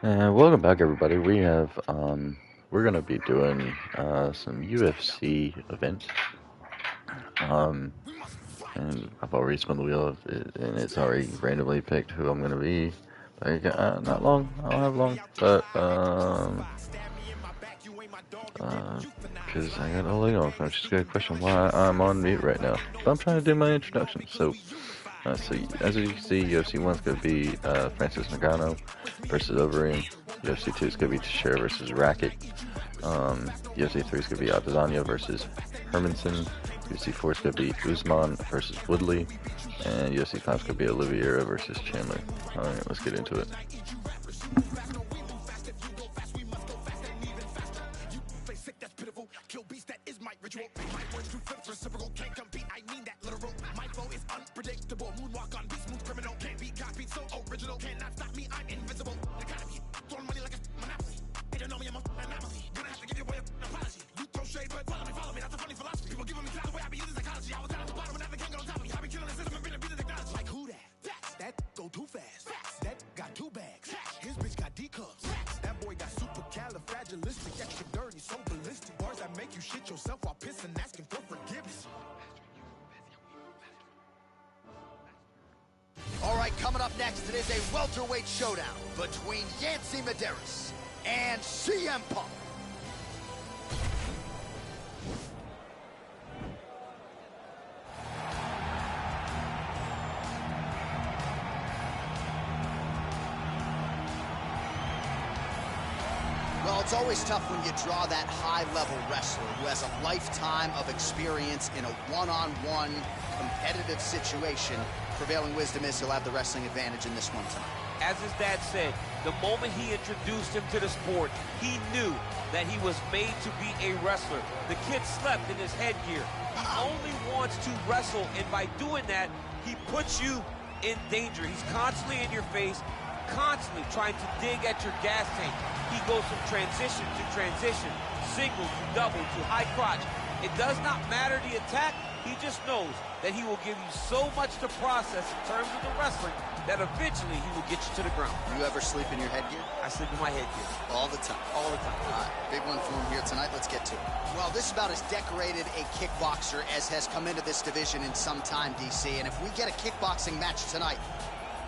Welcome back, everybody. We're gonna be doing some UFC events. Um, and I've already spun the wheel, and it's already randomly picked who I'm gonna be. Like, not long. I don't have long, but because I got a leg on, so I'm just gonna question why I'm on mute right now. But I'm trying to do my introduction. So as you can see, UFC 1's gonna be Francis Ngannou versus Overeem. UFC 2 is gonna be Teixeira versus Rackett. UFC 3 is going to be Adesanya versus Hermanson. UFC 4 is going to be Usman versus Woodley. And UFC 5 is going to be Oliveira versus Chandler. Alright, let's get into it. All right, coming up next, it is a welterweight showdown between Yancy Medeiros and CM Punk. Well, it's always tough when you draw that high-level wrestler who has a lifetime of experience in a one-on-one competitive situation. Prevailing wisdom is he'll have the wrestling advantage in this one tonight. As his dad said, the moment he introduced him to the sport, he knew that he was made to be a wrestler. The kid slept in his headgear. He only wants to wrestle, and by doing that, he puts you in danger. He's constantly in your face, constantly trying to dig at your gas tank. He goes from transition to transition, single to double to high crotch. It does not matter the attack. He just knows that he will give you so much to process in terms of the wrestling that eventually he will get you to the ground. You ever sleep in your headgear? I sleep in my headgear. All the time. All the time. All right, big one for him here tonight. Let's get to it. Well, this is about as decorated a kickboxer as has come into this division in some time, DC. And if we get a kickboxing match tonight,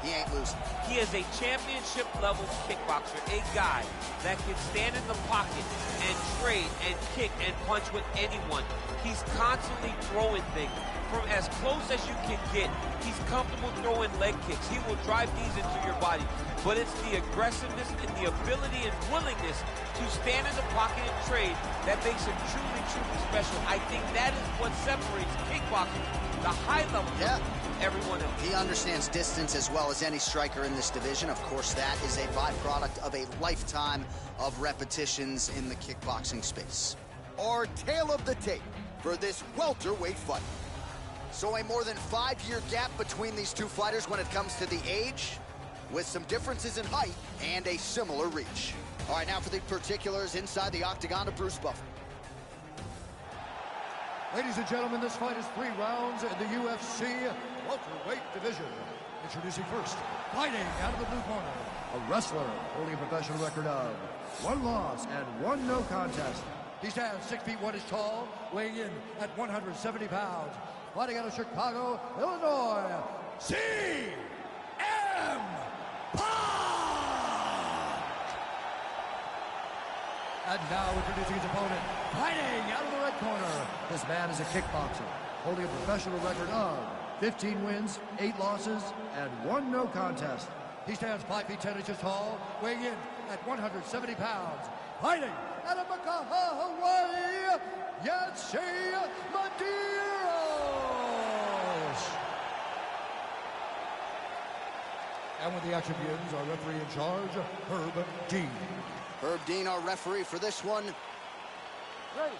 he ain't losing. He is a championship-level kickboxer, a guy that can stand in the pocket and trade and kick and punch with anyone. He's constantly throwing things from as close as you can get. He's comfortable throwing leg kicks. He will drive these into your body. But it's the aggressiveness and the ability and willingness to stand in the pocket and trade that makes him truly, truly special. I think that is what separates kickboxing, the high level, everyone else. He understands distance as well as any striker in this division. Of course, that is a byproduct of a lifetime of repetitions in the kickboxing space. Our tale of the tape for this welterweight fight. So a more than 5-year gap between these two fighters when it comes to the age, with some differences in height and a similar reach. All right, now for the particulars inside the octagon of Bruce Buffer. Ladies and gentlemen, this fight is 3 rounds in the UFC welterweight division. Introducing first, fighting out of the blue corner, a wrestler holding a professional record of 1 loss and 1 no contest. He stands 6 feet 1 inch tall, weighing in at 170 pounds. Fighting out of Chicago, Illinois, CM Punk! And now introducing his opponent, fighting out of the red corner. This man is a kickboxer, holding a professional record of 15 wins, 8 losses, and 1 no contest. He stands 5 feet 10 inches tall, weighing in at 170 pounds. Fighting out of Makaha, Hawaii, Yancy Medeiros! And with the action begins, our referee in charge, Herb Dean. Herb Dean, our referee for this one. Ready.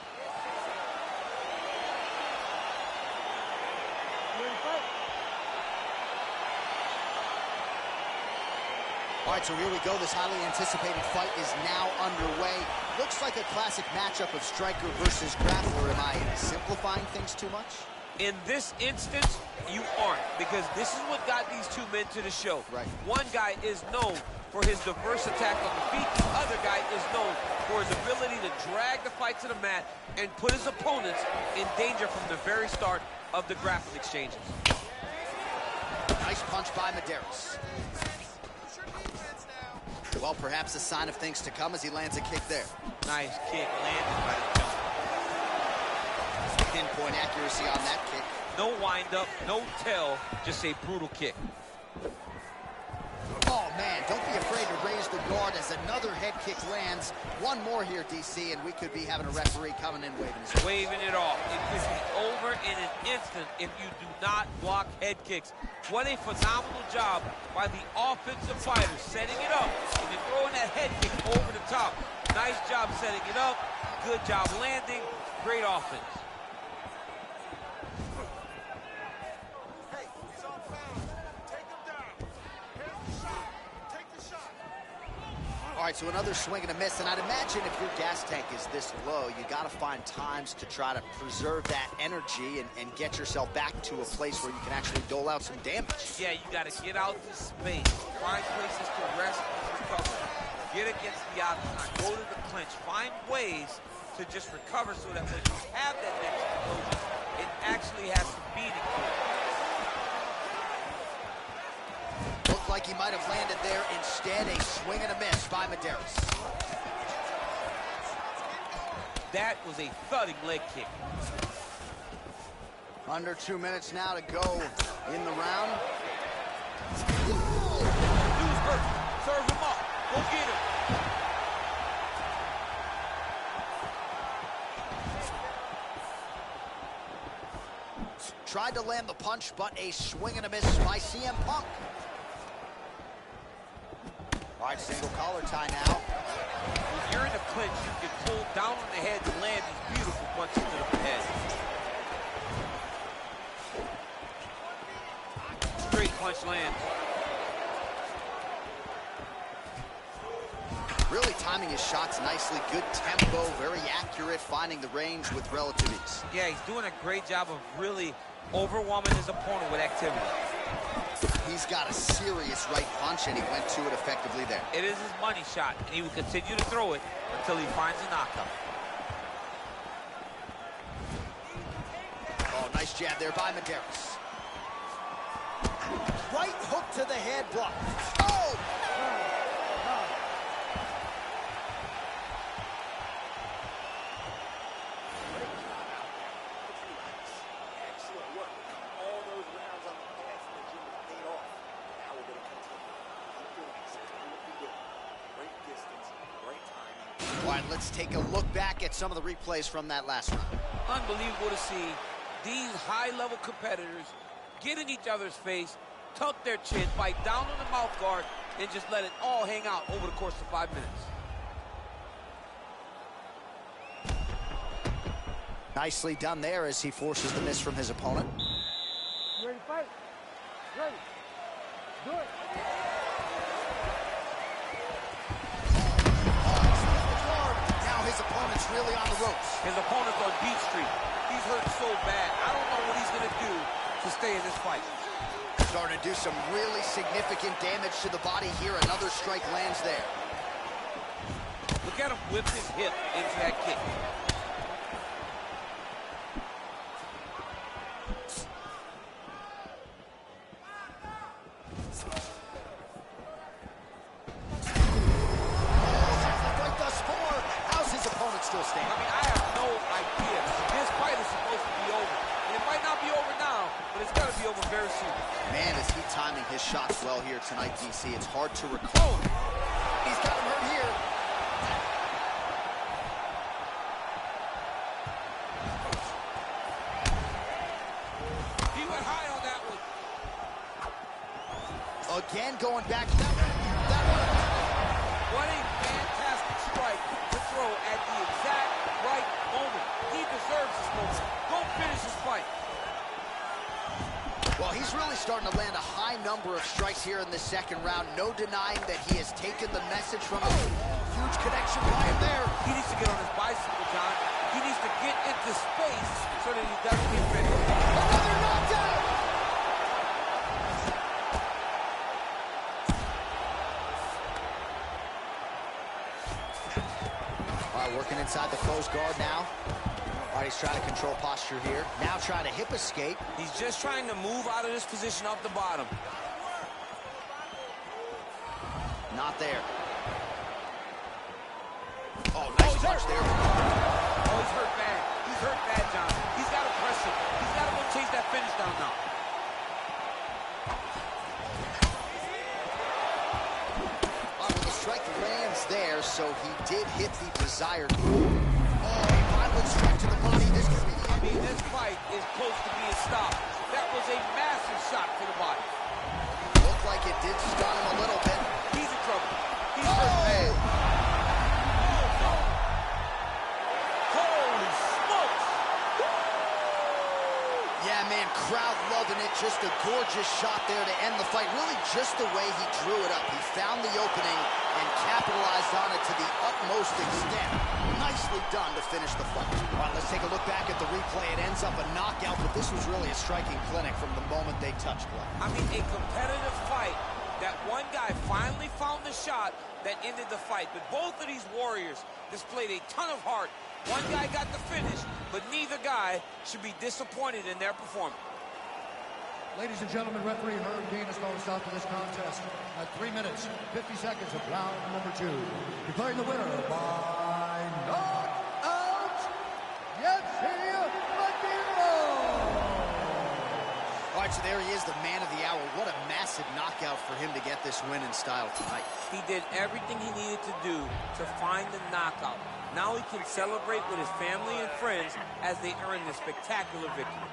All right, so here we go. This highly anticipated fight is now underway. Looks like a classic matchup of striker versus grappler. Am I simplifying things too much? In this instance, you aren't, because this is what got these two men to the show. Right. One guy is known for his diverse attack on the feet. The other guy is known for his ability to drag the fight to the mat and put his opponents in danger from the very start of the grappling exchanges. Nice punch by Medeiros. Well, perhaps a sign of things to come as he lands a kick there. Nice kick landed by the jump. Pinpoint accuracy on that kick. No wind-up, no tell, just a brutal kick. Oh, man, don't be afraid to raise the guard as another head kick lands. One more here, DC, and we could be having a referee coming in waving his arm. Waving it off. It could be over in an instant if you do not block head kicks. What a phenomenal job by the offensive fighter, setting it up and then throwing that head kick over the top. Nice job setting it up. Good job landing. Great offense. All right, so another swing and a miss, and I'd imagine if your gas tank is this low, you got to find times to try to preserve that energy and get yourself back to a place where you can actually dole out some damage. Yeah, you got to get out to space, find places to rest and recover. Get against the octagon, go to the clinch, find ways to just recover so that when you have that next explosion, it actually has some meaning to it. Looked like he might have landed there. Instead, a swing and a miss by Medeiros. That was a thudding leg kick. Under 2 minutes now to go in the round. Dude's hurt. Serve him up. Go get him. Tried to land the punch, but a swing and a miss by CM Punk. All right, single collar tie now. When you're in a clinch, you can pull down on the head and land these beautiful punches to the head. Straight punch lands. Really timing his shots nicely. Good tempo, very accurate, finding the range with relative ease. Yeah, he's doing a great job of really overwhelming his opponent with activity. He's got a serious right punch, and he went to it effectively there. It is his money shot, and he will continue to throw it until he finds a knockout. Oh, nice jab there by Medeiros. Right hook to the head block. Oh! All right, let's take a look back at some of the replays from that last round. Unbelievable to see these high-level competitors get in each other's face, tuck their chin, bite down on the mouth guard, and just let it all hang out over the course of 5 minutes. Nicely done there as he forces the miss from his opponent. You ready to fight? Ready. Do it. Now his opponent's really on the ropes. His opponent's on Beat Street. He's hurt so bad. I don't know what he's going to do to stay in this fight. Starting to do some really significant damage to the body here. Another strike lands there. Look at him whip his hip into that kick. Still standing. I mean, I have no idea. This fight is supposed to be over. And it might not be over now, but it's got to be over very soon. Man, is he timing his shots well here tonight, DC. It's hard to recall. He's got him hurt here. He went high on that one. Again, going back to that one. What a fantastic strike to throw at the exact right moment. He deserves this moment. Go finish his fight. Well, he's really starting to land a high number of strikes here in the second round. No denying that he has taken the message from a huge connection by him there. He needs to get on his bicycle, John. He needs to get into space so that he doesn't get ready. Another knockdown! Working inside the closed guard now. All right, he's trying to control posture here. Now trying to hip escape. He's just trying to move out of this position up the bottom. Not there. Oh, nice punch there. Oh, he's hurt bad. He's hurt bad, John. He's got to press it. He's got to go chase that finish down now. Well, the strike lands there, so he did hit the desired goal. Oh, a violent strike to the body. This could be the end. I mean, this fight is close to being stopped. That was a massive shot to the body. Looked like it did stun him a little bit. He's in trouble. He's hurt bad. Holy smokes! Yeah, man, crowd loving it. Just a gorgeous shot there to end the fight. Really just the way he drew it up. He found the opening and capitalized on it to the utmost extent. Nicely done to finish the fight. All right, let's take a look back at the replay. It ends up a knockout, but this was really a striking clinic from the moment they touched blood. I mean, a competitive fight. That one guy finally found the shot that ended the fight. But both of these warriors displayed a ton of heart. One guy got the finish, but neither guy should be disappointed in their performance. Ladies and gentlemen, referee Herb Dean has called a stop to this contest at 3 minutes, 50 seconds of round number 2. Declaring the winner by knockout, All right, so there he is, the man of the hour. What a massive knockout for him to get this win in style tonight. He did everything he needed to do to find the knockout. Now he can celebrate with his family and friends as they earn this spectacular victory.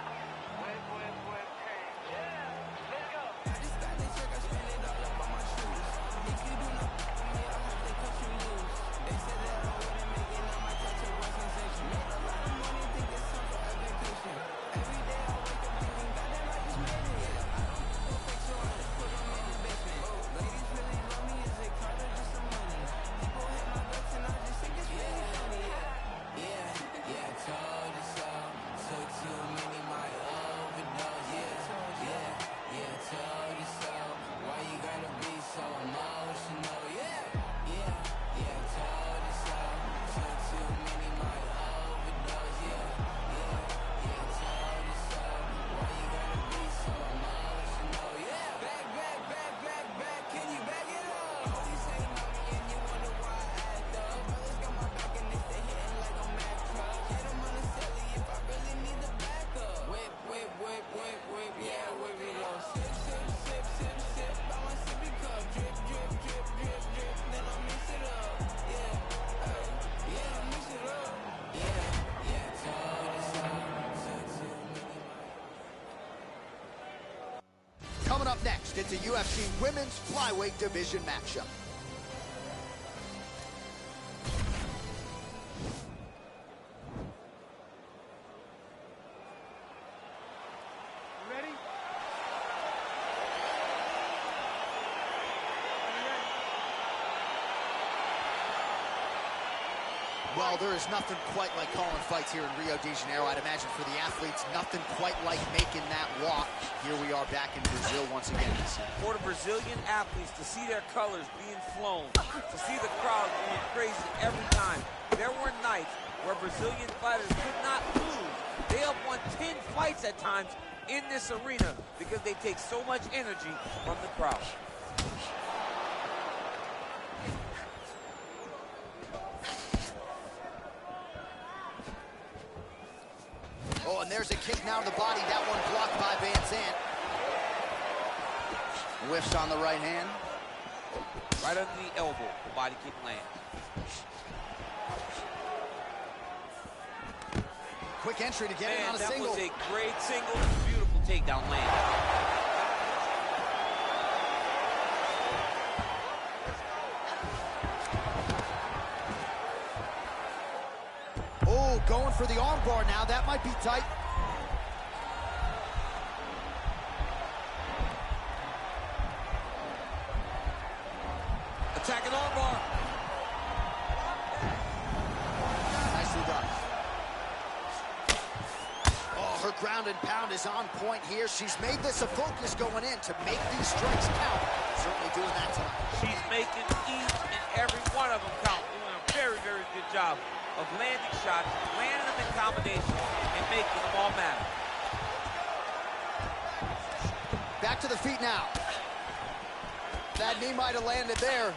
Coming up next, it's a UFC Women's Flyweight Division matchup. Ready? Well, there is nothing quite like calling fights here in Rio de Janeiro. I'd imagine for the athletes, nothing quite like making that walk. Here we are back in Brazil once again. For the Brazilian athletes to see their colors being flown, to see the crowd going crazy every time. There were nights where Brazilian fighters could not lose. They have won 10 fights at times in this arena because they take so much energy from the crowd. Oh, and there's a kick now to the body. That one blocked by Van Zandt. Whiffs on the right hand. Right under the elbow, the body kick lands. Quick entry to get it on a single. That was a great single, beautiful takedown land. Oh, going for the armbar now. That might be tight. Attacking armbar. Nicely done. Oh, her ground and pound is on point here. She's made this a focus going in to make these strikes count. Certainly doing that tonight. She's making each and every one of them count. Doing a very, very good job. of landing shots, landing them in combination, and making them all matter. Back to the feet now. That knee might have landed there.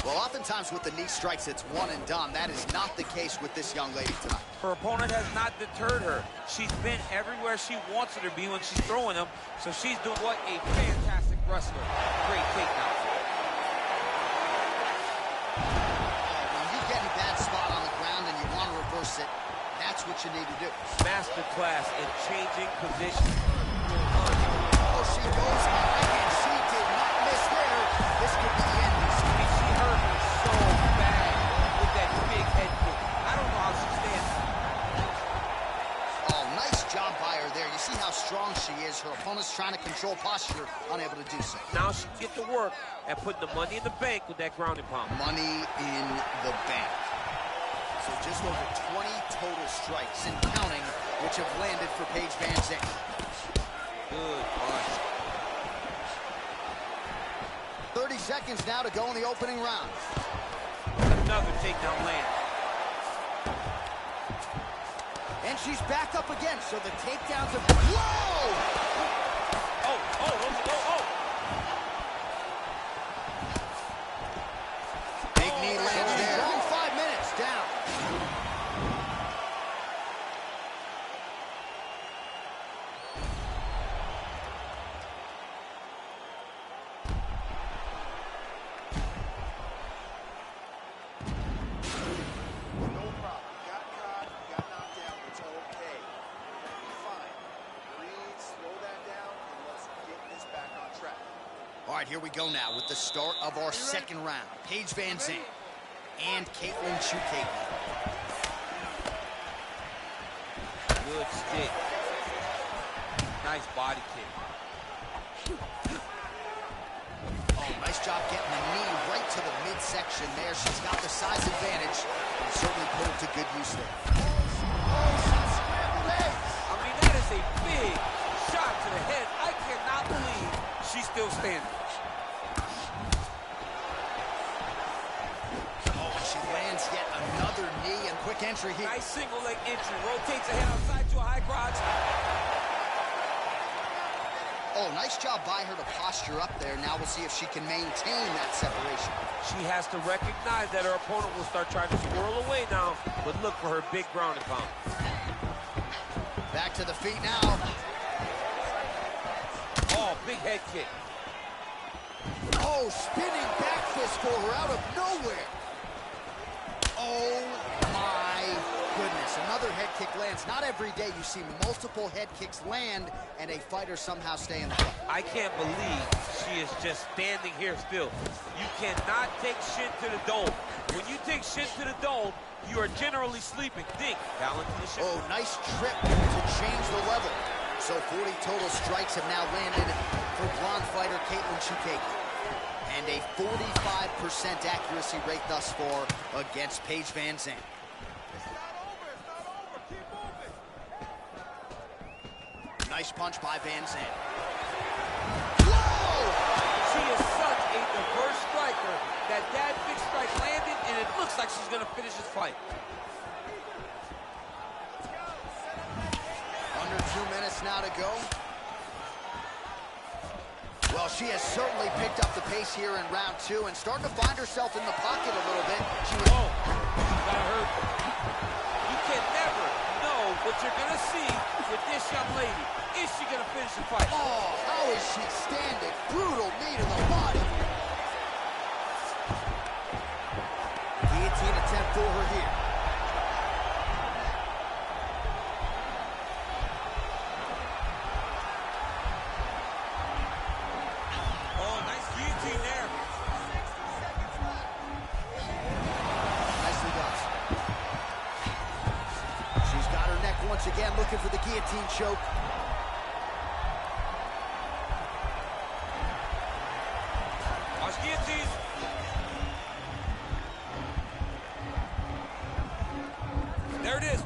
Well, oftentimes with the knee strikes, it's one and done. That is not the case with this young lady tonight. Her opponent has not deterred her. She's been everywhere she wants her to be when she's throwing them, so she's doing what a fantastic wrestler. Great takedown. When you get in a bad spot on the ground and you want to reverse it, that's what you need to do. Masterclass in changing positions. Oh, she goes high, and she did not miss there. This could be the end. I mean, she hurt her so bad with that big head kick. I don't know how she stands. Oh, nice job by her there. You see how strong she is. Her opponent's trying to control posture, unable to do so. Now she can get to work at putting the money in the bank with that grounding pound. Money in the bank. So just over 20 total strikes and counting, which have landed for Paige VanZant. Good punch. 30 seconds now to go in the opening round. Another takedown land. And she's back up again, so the takedowns are... Whoa! Oh. Big knee lands there. Strong 5 minutes down. All right, here we go now with the start of our second round. Paige VanZant and Caitlin Chukagian. Good stick. Nice body kick. Oh, nice job getting the knee right to the midsection there. She's got the size advantage and certainly put it to good use there. I mean, that is a big shot to the head. I cannot believe she's still standing. Oh, and she lands yet another knee and quick entry here. Nice single leg entry. Rotates the head outside to a high crotch. Oh, nice job by her to posture up there. Now we'll see if she can maintain that separation. She has to recognize that her opponent will start trying to swirl away now, but look for her big grounding pound. Back to the feet now. Oh, big head kick. Oh, spinning back fist for her out of nowhere. Oh, my goodness. Another head kick lands. Not every day you see multiple head kicks land and a fighter somehow stay in the fight. I can't believe she is just standing here still. You cannot take shin to the dome. When you take shin to the dome, you are generally sleeping. Think, down into the shin. Oh, nice trip to change the level. So 40 total strikes have now landed for blonde fighter Caitlin Chukagian. And a 45% accuracy rate thus far against Paige VanZant. Nice punch by VanZant. Whoa! She is such a diverse striker that big strike landed, and it looks like she's going to finish this fight. Under 2 minutes now to go. Well, she has certainly picked up the pace here in round 2 and starting to find herself in the pocket a little bit. She was... Oh, got hurt. You can never know what you're going to see with this young lady. Is she going to finish the fight? Oh, how is she standing? Brutal knee to the body. Guillotine attempt for her here. Oh, nice guillotine there. Nicely done. She's got her neck once again, looking for the guillotine choke. Watch guillotine. There it is.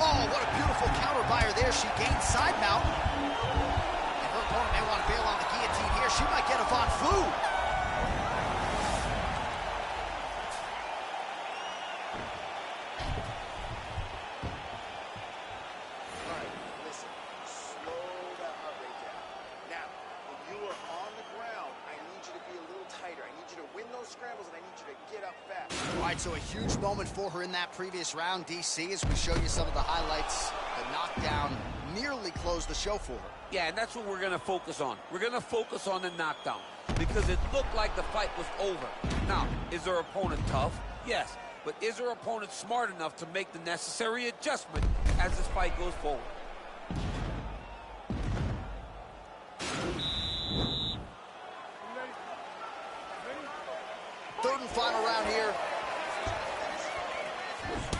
Oh, what a beautiful counter by her there. She gained side mount. And her opponent may want to bail on the guillotine here. She might get a Von Flu. All right, so a huge moment for her in that previous round, DC, as we show you some of the highlights. The knockdown nearly closed the show for her. Yeah, and that's what we're going to focus on. We're going to focus on the knockdown because it looked like the fight was over. Now, is her opponent tough? Yes. But is her opponent smart enough to make the necessary adjustment as this fight goes forward? Third and final round here.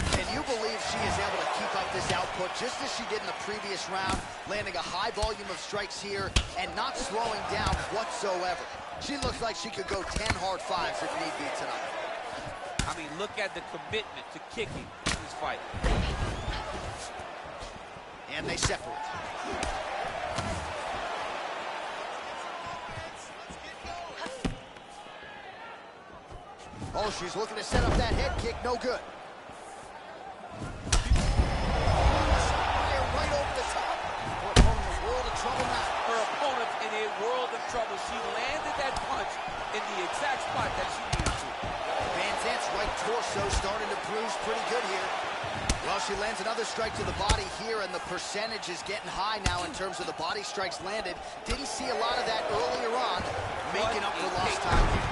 Can you believe she is able to keep up this output just as she did in the previous round, landing a high volume of strikes here and not slowing down whatsoever? She looks like she could go 10 hard fives if need be tonight. I mean, look at the commitment to kicking in this fight. And they separate. Oh, she's looking to set up that head kick. No good. Fire right over the top. Her opponent in a world of trouble now. Her opponent in a world of trouble. She landed that punch in the exact spot that she needed to. Van Zant's right torso starting to bruise pretty good here. Well, she lands another strike to the body here, and the percentage is getting high now in terms of the body strikes landed. Didn't see a lot of that earlier on, making up for lost time here.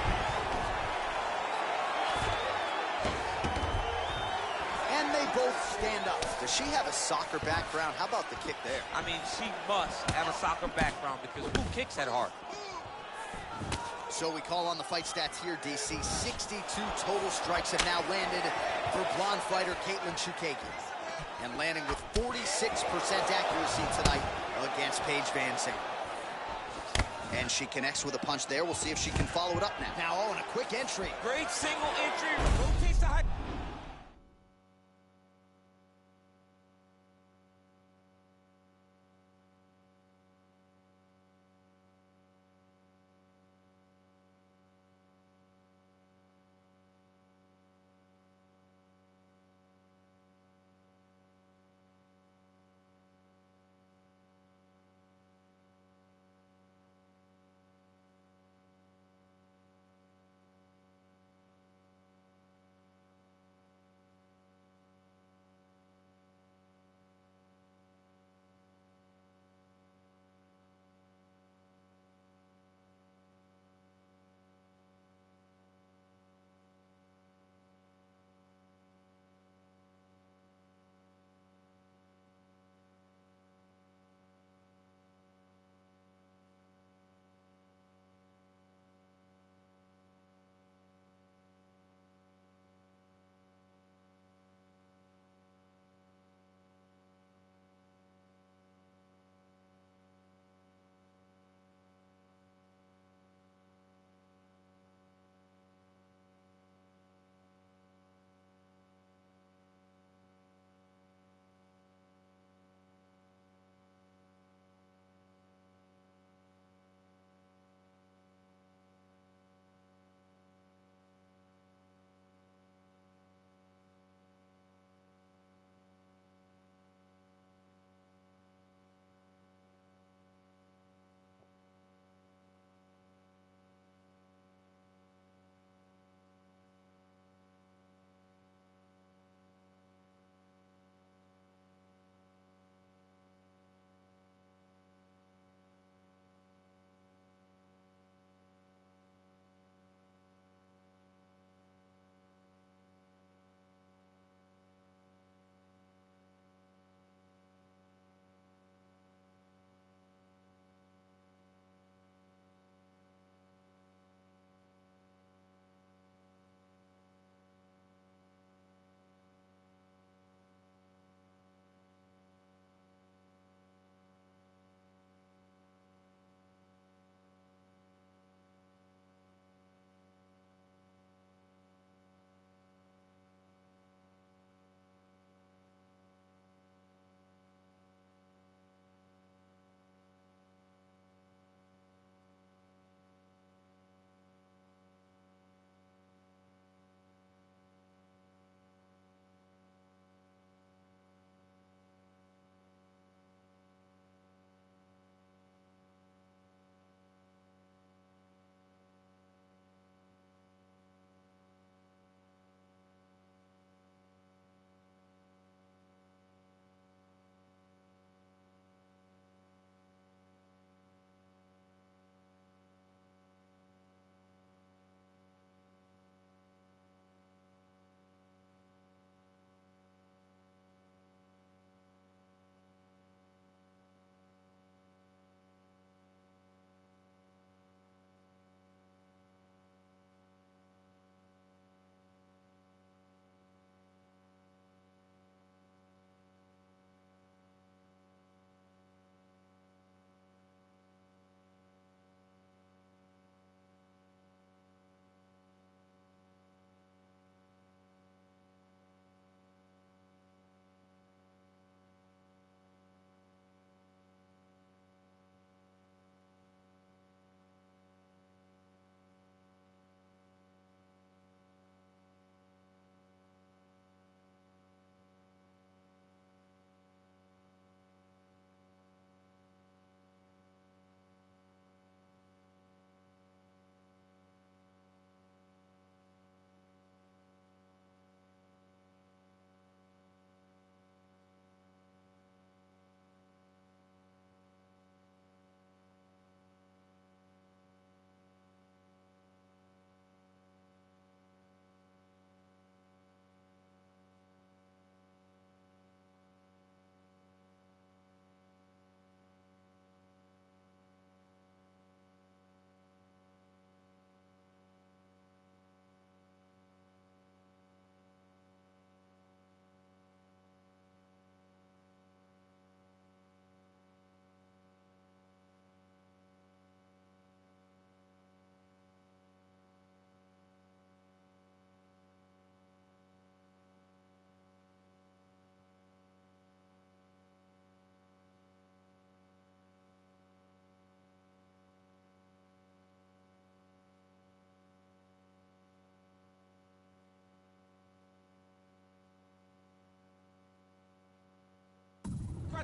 And they both stand up. Does she have a soccer background? How about the kick there? I mean, she must have a soccer background because who kicks that hard? So we call on the fight stats here, DC. 62 total strikes have now landed for blonde fighter Caitlin Chukagin. And landing with 46% accuracy tonight against Paige Van Zandt. And she connects with a punch there. We'll see if she can follow it up now. Now, oh, and a quick entry. Great single entry, rotates the high.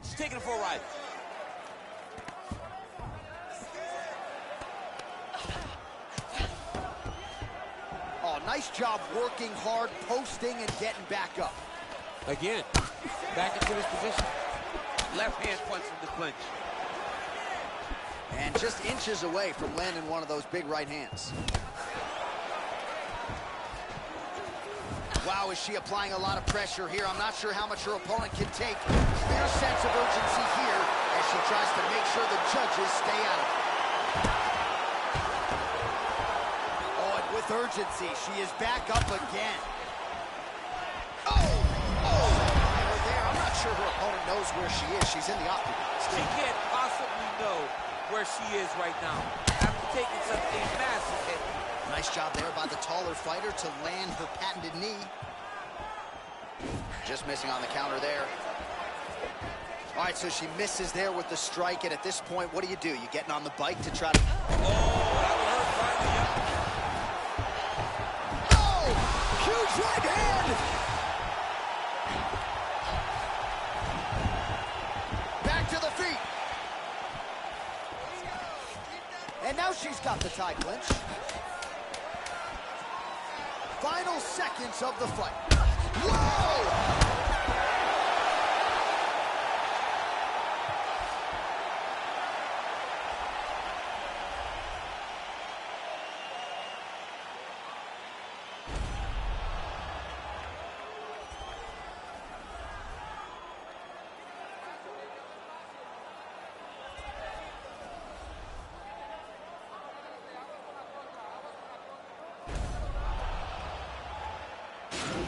She's taking it for a ride. Oh, nice job working hard, posting, and getting back up. Again, back into this position. Left hand punch from the clinch. And just inches away from landing one of those big right hands. Wow, is she applying a lot of pressure here? I'm not sure how much her opponent can take. Clear sense of urgency here as she tries to make sure the judges stay out of it. Oh, and with urgency, she is back up again. Oh, there. I'm not sure her opponent knows where she is. She's in the octagon. She can't possibly know where she is right now after taking such a massive hit. Nice job there by the taller fighter to land her patented knee. Just missing on the counter there. All right, so she misses there with the strike, and at this point, what do? You getting on the bike to try to... Oh, that will hurt finally. Oh, huge right hand! Back to the feet. And now she's got the tie clinch. Final seconds of the fight. Whoa!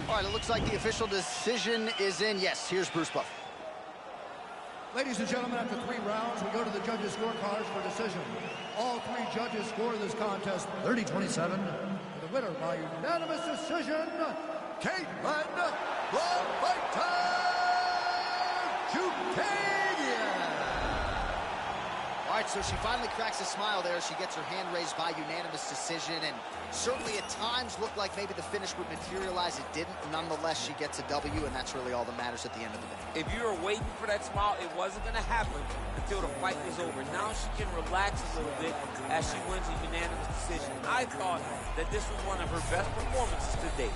All right, it looks like the official decision is in. Yes, here's Bruce Buffer. Ladies and gentlemen, after 3 rounds, we go to the judges' scorecards for decision. All 3 judges scored this contest 30-27. The winner by unanimous decision, Caitlin All right, so she finally cracks a smile there. She gets her hand raised by unanimous decision, and certainly at times looked like maybe the finish would materialize. It didn't. Nonetheless, she gets a W, and that's really all that matters at the end of the day. If you were waiting for that smile, it wasn't going to happen until the fight was over. Now she can relax a little bit as she wins a unanimous decision. I thought that this was one of her best performances to date.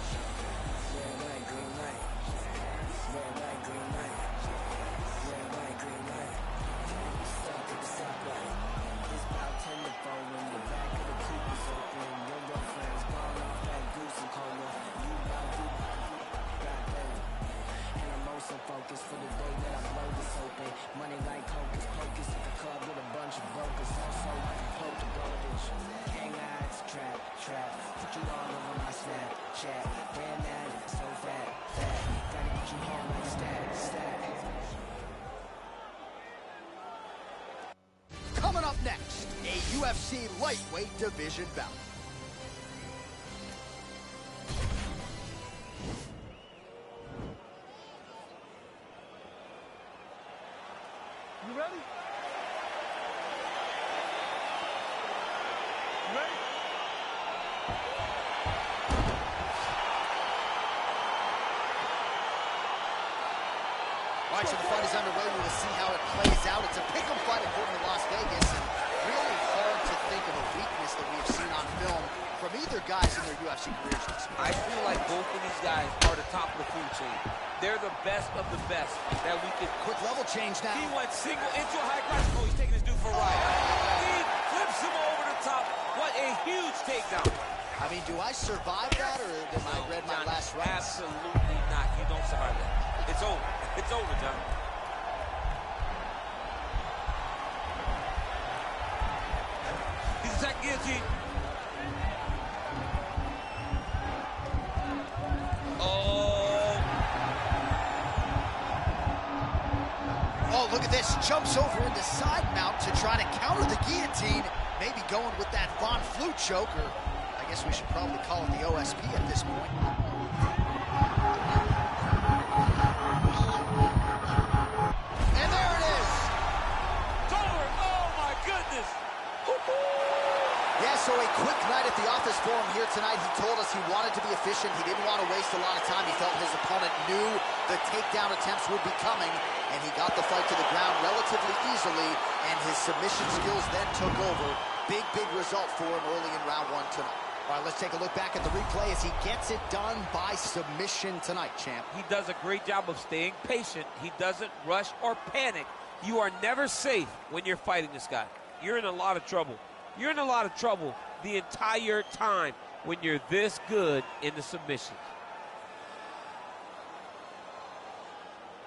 For the day that I blow this open, money like hocus pocus at the club with a bunch of brokers. Also, I can quote the garbage. Gang eyes, trap. Put you all over my Snapchat. Ran that, so fat. Gotta get you home like stat. Coming up next, a UFC lightweight division bout. You ready? You ready? All right, so the fight is underway. We will see how it plays out. It's a pick'em fight according to Las Vegas, and really hard to think of a weakness that we have seen on film from either guys in their UFC careers this week. I feel like both of these guys are the top of the food chain. They're the best of the best that we could... Quick level change now. He went single into a high cross. Oh, he's taking his dude for a ride. He flips him over the top. What a huge takedown. I mean, do I survive that, or am I read my last rights? Absolutely not. You don't survive that. It's over. It's over, John. He's attacking guillotine. Oh, look at this. Jumps over into side mount to try to counter the guillotine. Maybe going with that Von Flue choke, or I guess we should probably call it the OSP at this point. And there it is. It's over. Oh, my goodness. Yeah, so a quick night at the office for him here tonight. He told us he wanted to be efficient. He didn't want to waste a lot of time. He felt his opponent knew the takedown attempts would be coming, and he got the fight to the ground relatively easily, and his submission skills then took over. Big, big result for him early in round 1 tonight. All right, let's take a look back at the replay as he gets it done by submission tonight, champ. He does a great job of staying patient. He doesn't rush or panic. You are never safe when you're fighting this guy. You're in a lot of trouble. You're in a lot of trouble the entire time when you're this good in the submissions.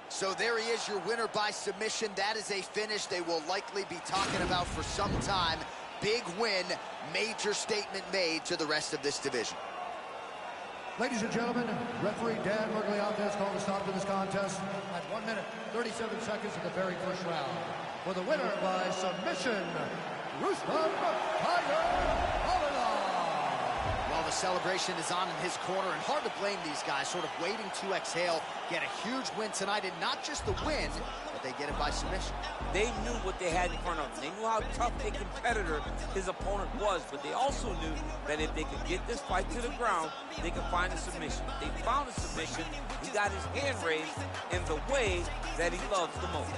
So there he is, your winner by submission. That is a finish they will likely be talking about for some time. Big win, major statement made to the rest of this division. Ladies and gentlemen, referee Dan Mergliante has called a stop to this contest at 1 minute, 37 seconds of the very first round. For the winner by submission, Rustam Tiger. Well, the celebration is on in his corner, and hard to blame these guys, sort of waiting to exhale, get a huge win tonight, and not just the win, but they get it by submission. They knew what they had in front of them. They knew how tough a competitor his opponent was, but they also knew that if they could get this fight to the ground, they could find a submission. They found a submission. He got his hand raised in the way that he loves the most.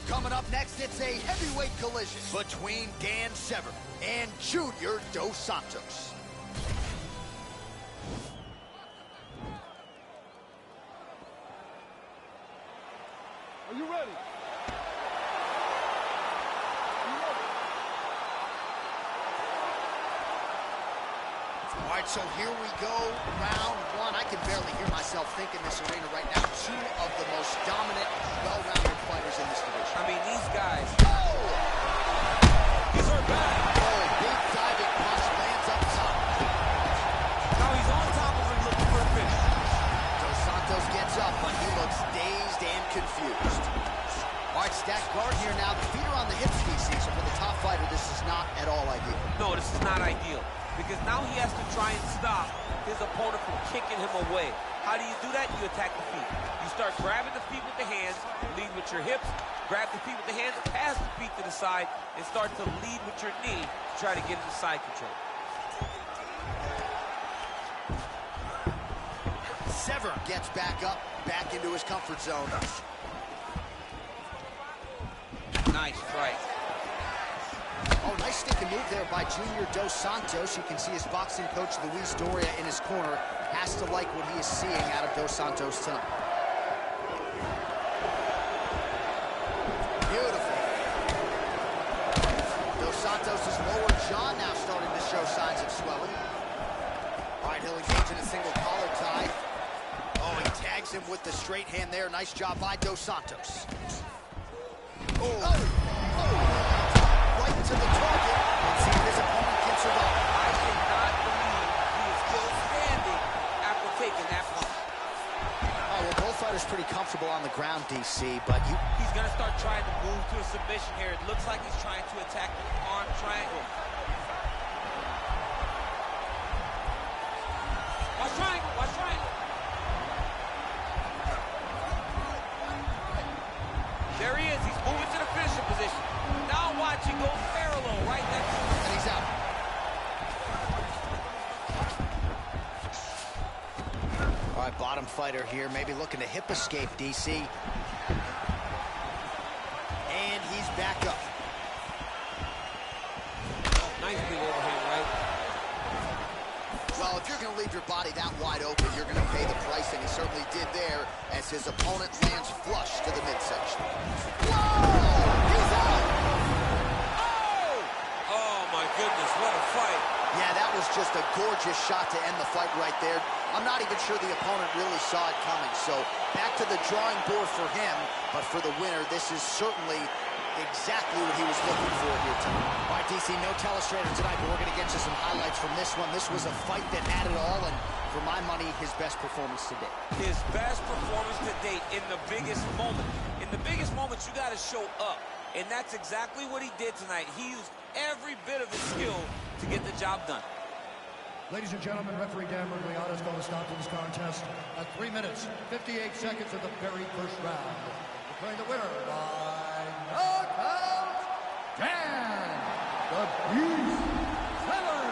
Coming up next, it's a heavyweight collision between Dan Severn and Junior Dos Santos. Are you ready? All right, so here we go, round 1. I can barely hear myself think in this arena right now. 2 of the most dominant, well-rounded fighters in this division. I mean, these guys. Oh! These are bad. Oh, big diving punch lands up top. Now he's on top of him looking for a finish. Dos Santos gets up, but he looks dazed and confused. All right, stacked guard here now. The feet are on the hip species, so for the top fighter, this is not at all ideal. No, this is not ideal, because now he has to try and stop his opponent from kicking him away. How do you do that? You attack the feet. You start grabbing the feet with the hands, lead with your hips, grab the feet with the hands, pass the feet to the side, and start to lead with your knee to try to get into side control. Severn gets back up, back into his comfort zone. Nice strike. Oh, nice sticking move there by Junior Dos Santos. You can see his boxing coach, Luis Doria, in his corner. Has to like what he is seeing out of Dos Santos tonight. Beautiful. Dos Santos' lower jaw now starting to show signs of swelling. All right, he'll engage in a single collar tie. Oh, he tags him with the straight hand there. Nice job by Dos Santos. Oh. Right to the target. Let's see if his opponent can survive. I cannot believe he is still standing after taking that punch. Oh, well, both fighters pretty comfortable on the ground, DC, but He's going to start trying to move to a submission here. It looks like he's trying to attack the arm triangle. Watch triangle, watch triangle. There he is. He's moving to the finishing position. Now watch, he goes parallel right next to him. and he's out. All right, bottom fighter here, maybe looking to hip escape, DC. And he's back up. Oh, nice big overhand, right? Well, if you're going to leave your body that wide open, you're going to pay the price, and he certainly did there as his opponent lands flush to the midsection. Whoa! He's out! Oh, my goodness, what a fight. Yeah, that was just a gorgeous shot to end the fight right there. I'm not even sure the opponent really saw it coming. So back to the drawing board for him, but for the winner, this is certainly exactly what he was looking for here tonight. All right, DC, no telestrator tonight, but we're going to get you some highlights from this one. This was a fight that had it all, and for my money, his best performance to date. His best performance to date in the biggest moment. In the biggest moments, you got to show up. And that's exactly what he did tonight. He used every bit of his skill to get the job done. Ladies and gentlemen, referee Dan Murgliata is going to stop to this contest at 3 minutes, 58 seconds of the very first round. Declaring the winner by knockout, Dan the Beast Taylor.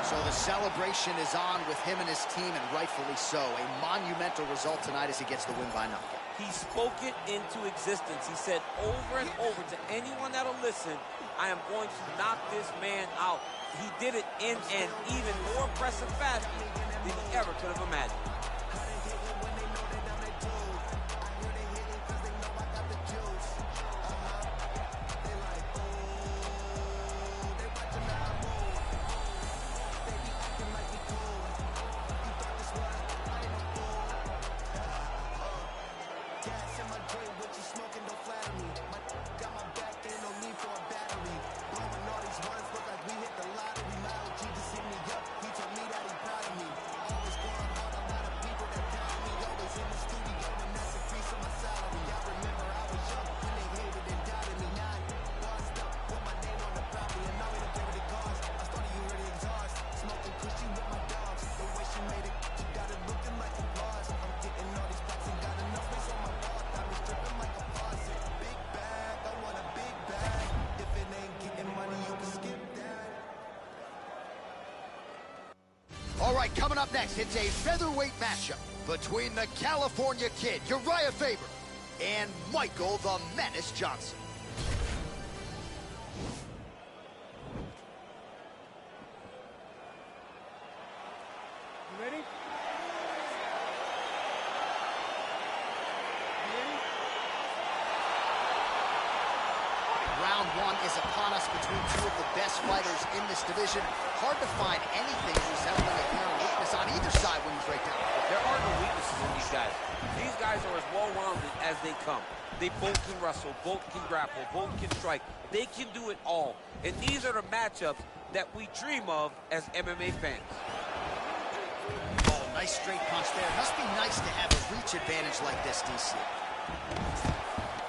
So the celebration is on with him and his team, and rightfully so. A monumental result tonight as he gets the win by knockout. He spoke it into existence. He said over and over to anyone that'll listen, I am going to knock this man out. He did it in an even more impressive fashion than he ever could have imagined. All right, coming up next, it's a featherweight matchup between the California Kid, Uriah Faber, and Michael the Menace Johnson. You ready? Round one is upon us between two of the best fighters in this division. Hard to find anything resembling a apparent weakness on either side when you break down. There are no weaknesses in these guys. These guys are as well-rounded as they come. They both can wrestle, both can grapple, both can strike. They can do it all. And these are the matchups that we dream of as MMA fans. Oh, nice straight punch there. Must be nice to have a reach advantage like this, DC.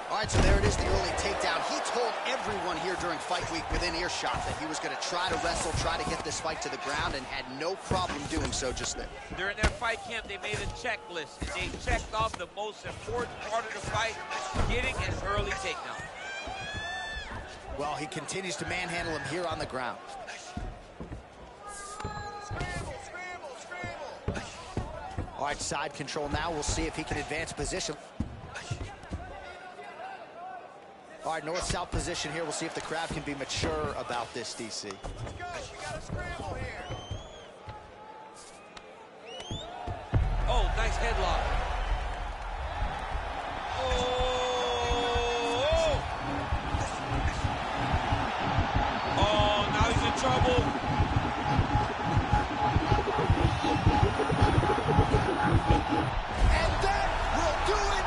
All right, so there it is, the early takedown. He told everyone here during fight week within earshot that he was going to try to wrestle, try to get this fight to the ground, and had no problem doing so just there. During their fight camp, they made a checklist, and they checked off the most important part of the fight, getting an early takedown. Well, he continues to manhandle him here on the ground. All right, side control now. We'll see if he can advance position. All right, north-south position here. We'll see if the crowd can be mature about this, DC. You gotta scramble here. Oh, nice headlock. Oh, now he's in trouble. And that will do it.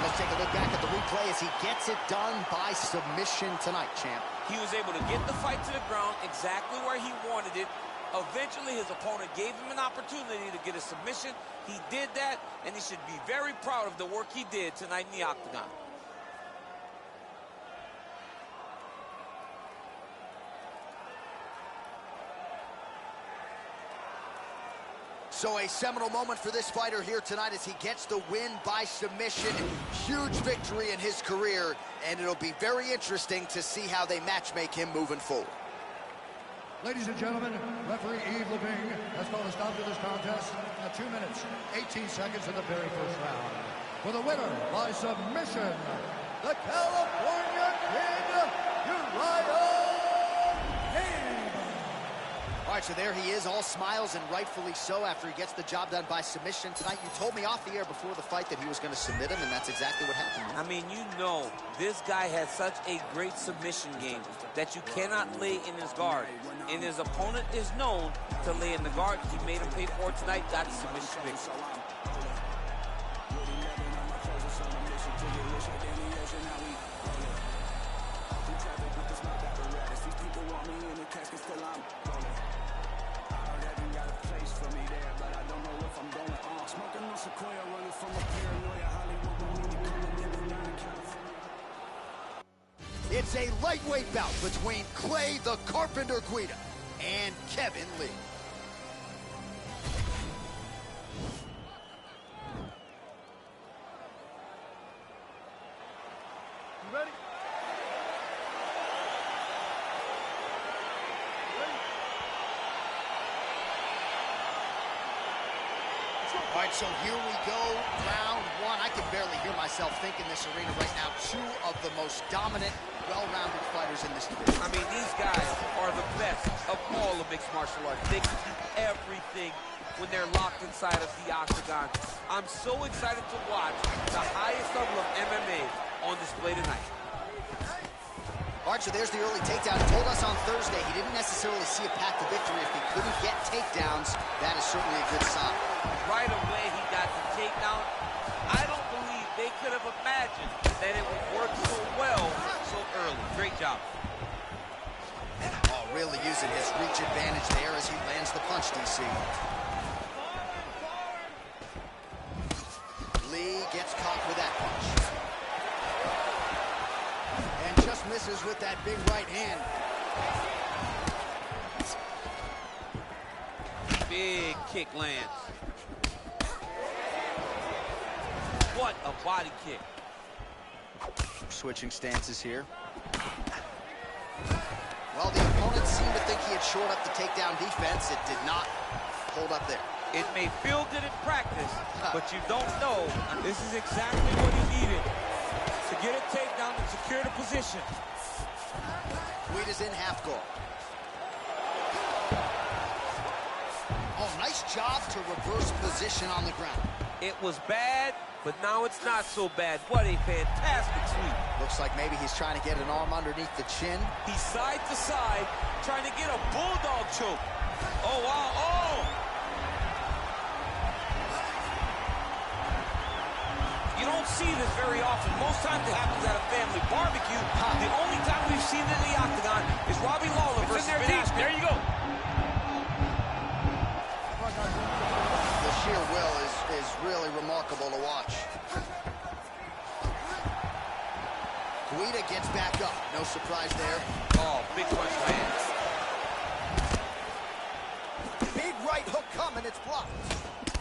Let's take a look back at the replay as he gets it done by submission tonight, champ. He was able to get the fight to the ground exactly where he wanted it. Eventually, his opponent gave him an opportunity to get a submission. He did that, and he should be very proud of the work he did tonight in the octagon. So a seminal moment for this fighter here tonight as he gets the win by submission. Huge victory in his career, and it'll be very interesting to see how they matchmake him moving forward. Ladies and gentlemen, referee Yves Levine has called a stop to this contest at 2 minutes, 18 seconds of the very first round. For the winner by submission, the California Kid, Uriah Faber. All right, so there he is, all smiles, and rightfully so after he gets the job done by submission tonight. You told me off the air before the fight that he was going to submit him, and that's exactly what happened. I mean, you know, this guy has such a great submission game that you cannot lay in his guard. And his opponent is known to lay in the guard. He made him pay for it tonight, got the submission victory. People want me in the casket, still I'm rolling. It's a lightweight bout between Clay the Carpenter Guida and Kevin Lee. You ready? All right, so here we go, round one. I can barely hear myself think in this arena right now. Two of the most dominant, well-rounded fighters in this division. I mean, these guys are the best of all of mixed martial arts. They can do everything when they're locked inside of the octagon. I'm so excited to watch the highest level of MMA on display tonight. All right, so there's the early takedown. He told us on Thursday he didn't necessarily see a path to victory if he couldn't get takedowns. That is certainly a good sign. Right away, he got the takedown. I don't believe they could have imagined that it would work so well so early. Great job. Oh, really using his reach advantage there as he lands the punch, DC. Lee gets caught with that punch. And just misses with that big right hand. Big kick lands. What a body kick. Switching stances here. Well, the opponent seemed to think he had shored up the takedown defense. It did not hold up there. It may feel good in practice, but you don't know. This is exactly what he needed to get a takedown and secure the position. Guida's in half guard. Oh, nice job to reverse position on the ground. It was bad, but now it's not so bad. What a fantastic sweep. Looks like maybe he's trying to get an arm underneath the chin. He's side to side, trying to get a bulldog choke. Oh, wow, oh! You don't see this very often. Most times it happens at a family barbecue. The only time we've seen it in the octagon is Robbie Lawler versus Ben Askren. There you go. The sheer will is really remarkable to watch. Guida gets back up. No surprise there. Oh, big punch lands. Big right hook coming. It's blocked.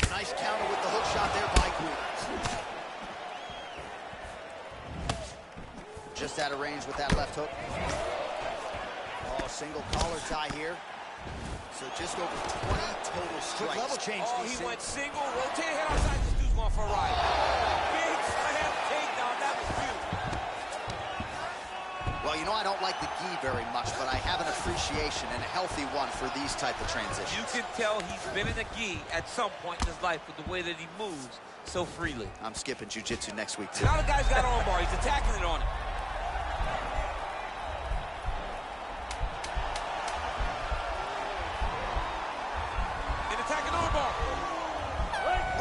Nice counter with the hook shot there by Guida. Just out of range with that left hook. Oh, single collar tie here. So just over 20 total strikes. Level change. Oh, he went single, rotate head outside. This dude's going for a ride. Big slam takedown. That was huge. Well, you know I don't like the gi very much, but I have an appreciation and a healthy one for these type of transitions. You can tell he's been in a gi at some point in his life with the way that he moves so freely. I'm skipping jiu-jitsu next week, too. Now the guy's got arm bar. He's attacking it on him.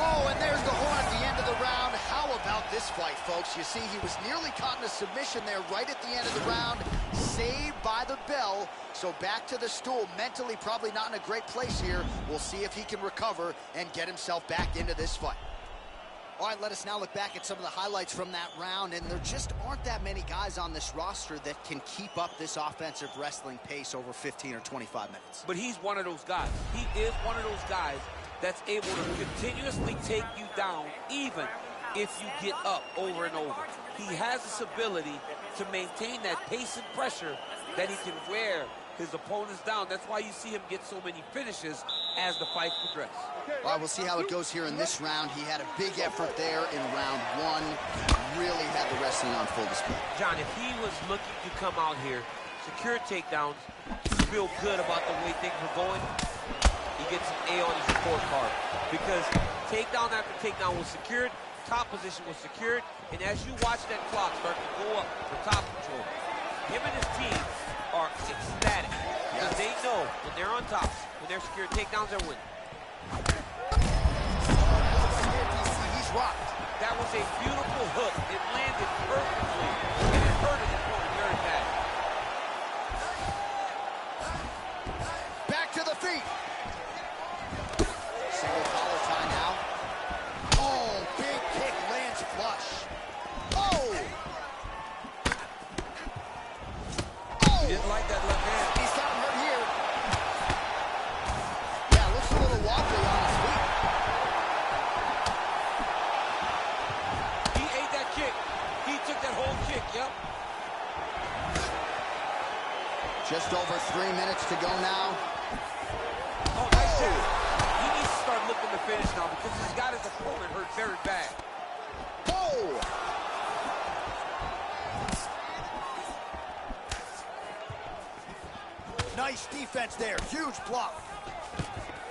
Oh, and there's the horn at the end of the round. How about this fight, folks? You see, he was nearly caught in a submission there right at the end of the round. Saved by the bell. So back to the stool. Mentally probably not in a great place here. We'll see if he can recover and get himself back into this fight. All right, let us now look back at some of the highlights from that round, and there just aren't that many guys on this roster that can keep up this offensive wrestling pace over 15 or 25 minutes. But he's one of those guys. He is one of those guys that's able to continuously take you down, even if you get up over and over. He has this ability to maintain that pace and pressure that he can wear his opponents down. That's why you see him get so many finishes as the fight progresses. All right, we'll see how it goes here in this round. He had a big effort there in round one. Really had the wrestling on full display. John, if he was looking to come out here, secure takedowns, feel good about the way things were going, he gets an A on his report card. Because takedown after takedown was secured, top position was secured, and as you watch that clock start to go up for top control, him and his team are ecstatic. Because they know when they're on top, when they're secured takedowns, they're winning. He's rocked. That was a beautiful hook. It landed perfectly, and it hurt his opponent very bad. Back to the feet. didn't like that left hand. He's got him hurt here. Yeah, looks a little wobbly on his feet. He ate that kick. He took that whole kick, yep. Just over 3 minutes to go now. Oh, nice hit. He needs to start looking to finish now because he's got his opponent hurt very bad. Oh! Nice defense there. Huge block.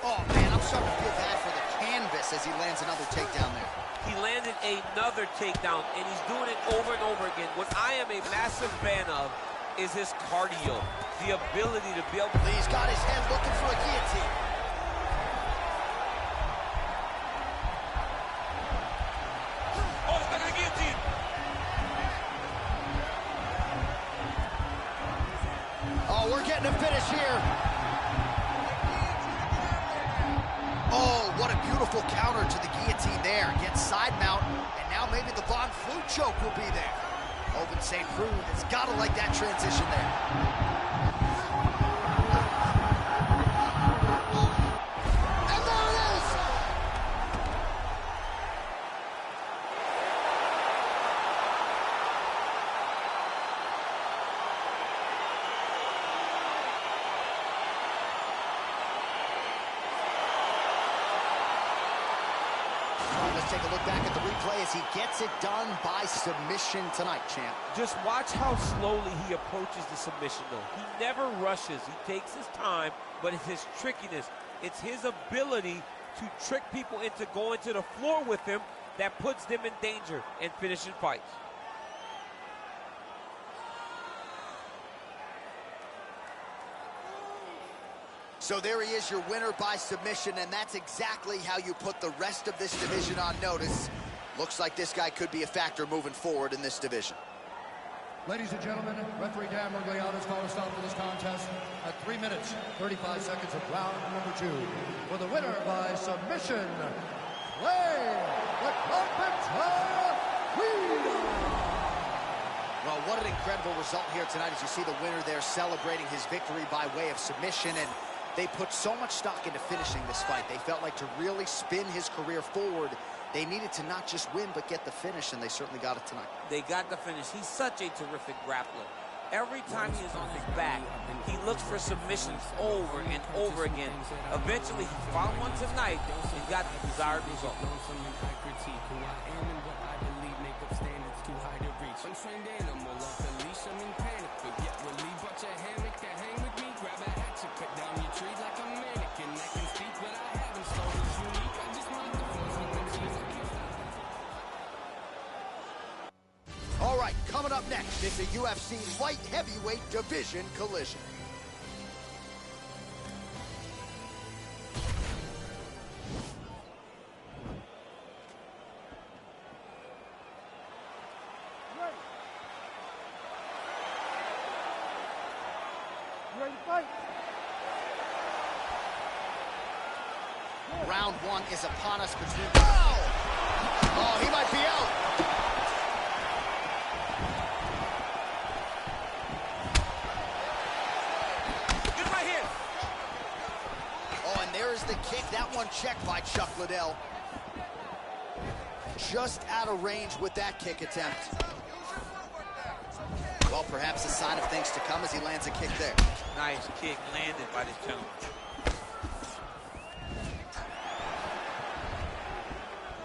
Oh, man, I'm starting to feel bad for the canvas as he lands another takedown there. He landed another takedown, and he's doing it over and over again. What I am a massive fan of is his cardio, the ability to be able to... He's got his head looking for a guillotine. Oh, he's not gonna guillotine. Oh, we're getting a finish here. Oh, what a beautiful counter to the guillotine there. Gets side mount, and now maybe the Von Flue choke will be there. Open St. Preux has got to like that transition there. And there it is! Let's take a look back at the replay as he gets it done by submission tonight, champ. Just watch how slowly he approaches the submission, though. He never rushes. He takes his time, but it's his trickiness. It's his ability to trick people into going to the floor with him that puts them in danger and finishing fights. So there he is, your winner by submission, and that's exactly how you put the rest of this division on notice. Looks like this guy could be a factor moving forward in this division. Ladies and gentlemen, referee Dan Mergliano's call a stop for this contest at 3 minutes, 35 seconds of round number 2. For the winner by submission, Clay the Carpenter Queen. Well, what an incredible result here tonight as you see the winner there celebrating his victory by way of submission, and they put so much stock into finishing this fight. They felt like to really spin his career forward, they needed to not just win, but get the finish, and they certainly got it tonight. They got the finish. He's such a terrific grappler. Every time he is on his back, he looks for submissions over and over again. Eventually, he found one tonight and got the desired result. All right, coming up next is a UFC light heavyweight division collision. Ready. You ready to fight? Round 1 is upon us between... Oh, he might be out. There's the kick. That one checked by Chuck Liddell. Just out of range with that kick attempt. Well, perhaps a sign of things to come as he lands a kick there. Nice kick landed by this gentleman.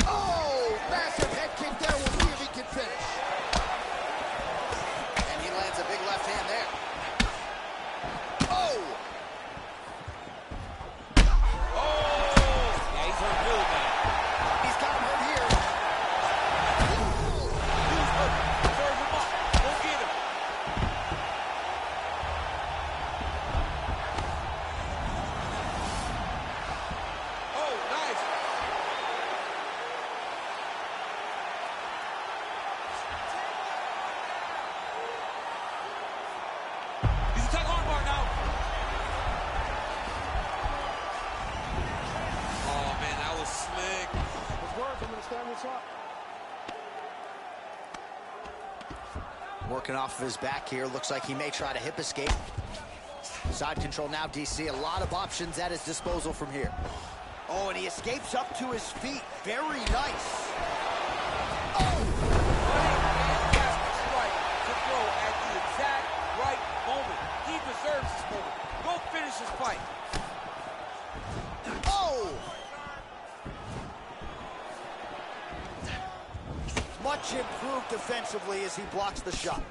Oh, massive head kick there. We'll see if he can finish. And he lands a big left hand there. Oh! Working off of his back here. Looks like he may try to hip escape. Side control now, DC. A lot of options at his disposal from here. Oh, and he escapes up to his feet. Very nice. Oh! Right to throw at the exact right moment. He deserves this moment. Go finish his fight. Oh! Much improved defensively as he blocks the shot.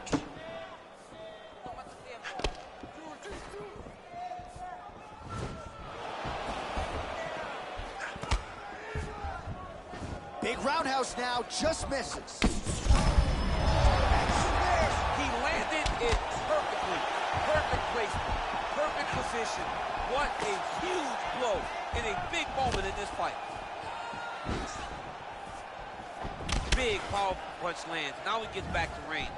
Big roundhouse now, just misses. He landed it perfectly. Perfect placement. Perfect position. What a huge blow in a big moment in this fight. Big, powerful punch lands. Now he gets back to range.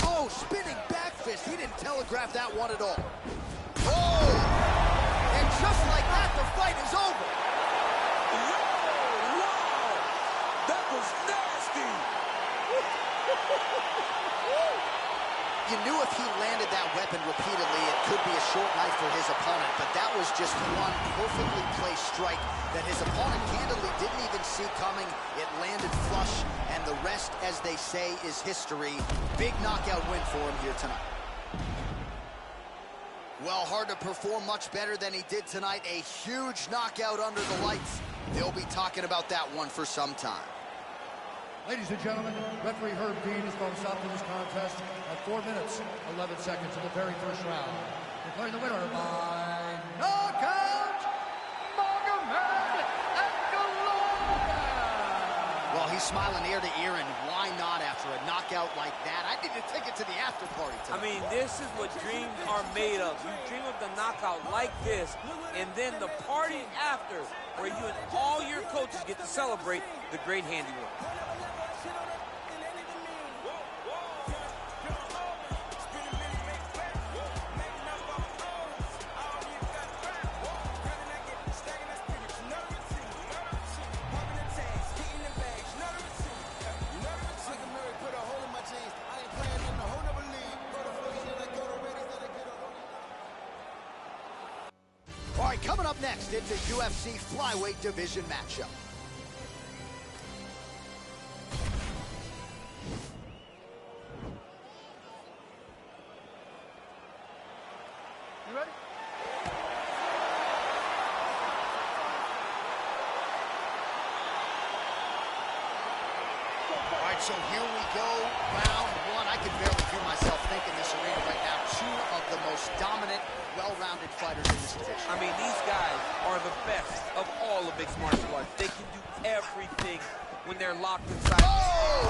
Oh, spinning back fist. He didn't telegraph that one at all. Oh! And just like that, the fight is over. Wow! That was nasty! You knew if he landed that weapon repeatedly, it could be a short night for his opponent, but that was just one perfectly placed strike that his opponent candidly didn't even see coming. It landed flush, and the rest, as they say, is history. Big knockout win for him here tonight. Well, hard to perform much better than he did tonight. A huge knockout under the lights. They'll be talking about that one for some time. Ladies and gentlemen, referee Herb Dean is going to stop to this contest at 4 minutes, 11 seconds of the very first round. Declaring the winner by knockout, Magomed Ankalaga. Well, he's smiling ear to ear, and why not after a knockout like that? I need to take it to the after party tonight. I mean, this is what dreams are made of. You dream of the knockout like this, and then the party after, where you and all your coaches get to celebrate the great handiwork. All right, coming up next, it's a UFC flyweight division matchup. You ready? All right, so here we go, round one. I can barely hear myself think in this arena right now. Two of the most dominant, well-rounded fighters in this division. I mean, these guys are the best of all of mixed martial arts. They can do everything when they're locked inside. Oh!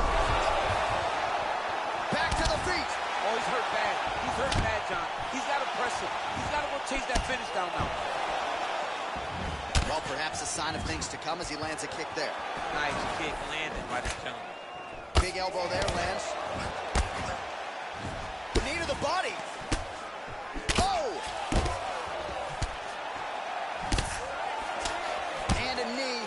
Back to the feet. Oh, he's hurt bad. He's hurt bad, John. He's got to press him. He's got to go chase that finish down now. Well, perhaps a sign of things to come as he lands a kick there. Nice kick landed by the challenger. Big elbow there, lands. Knee to the body. Oh! And a knee.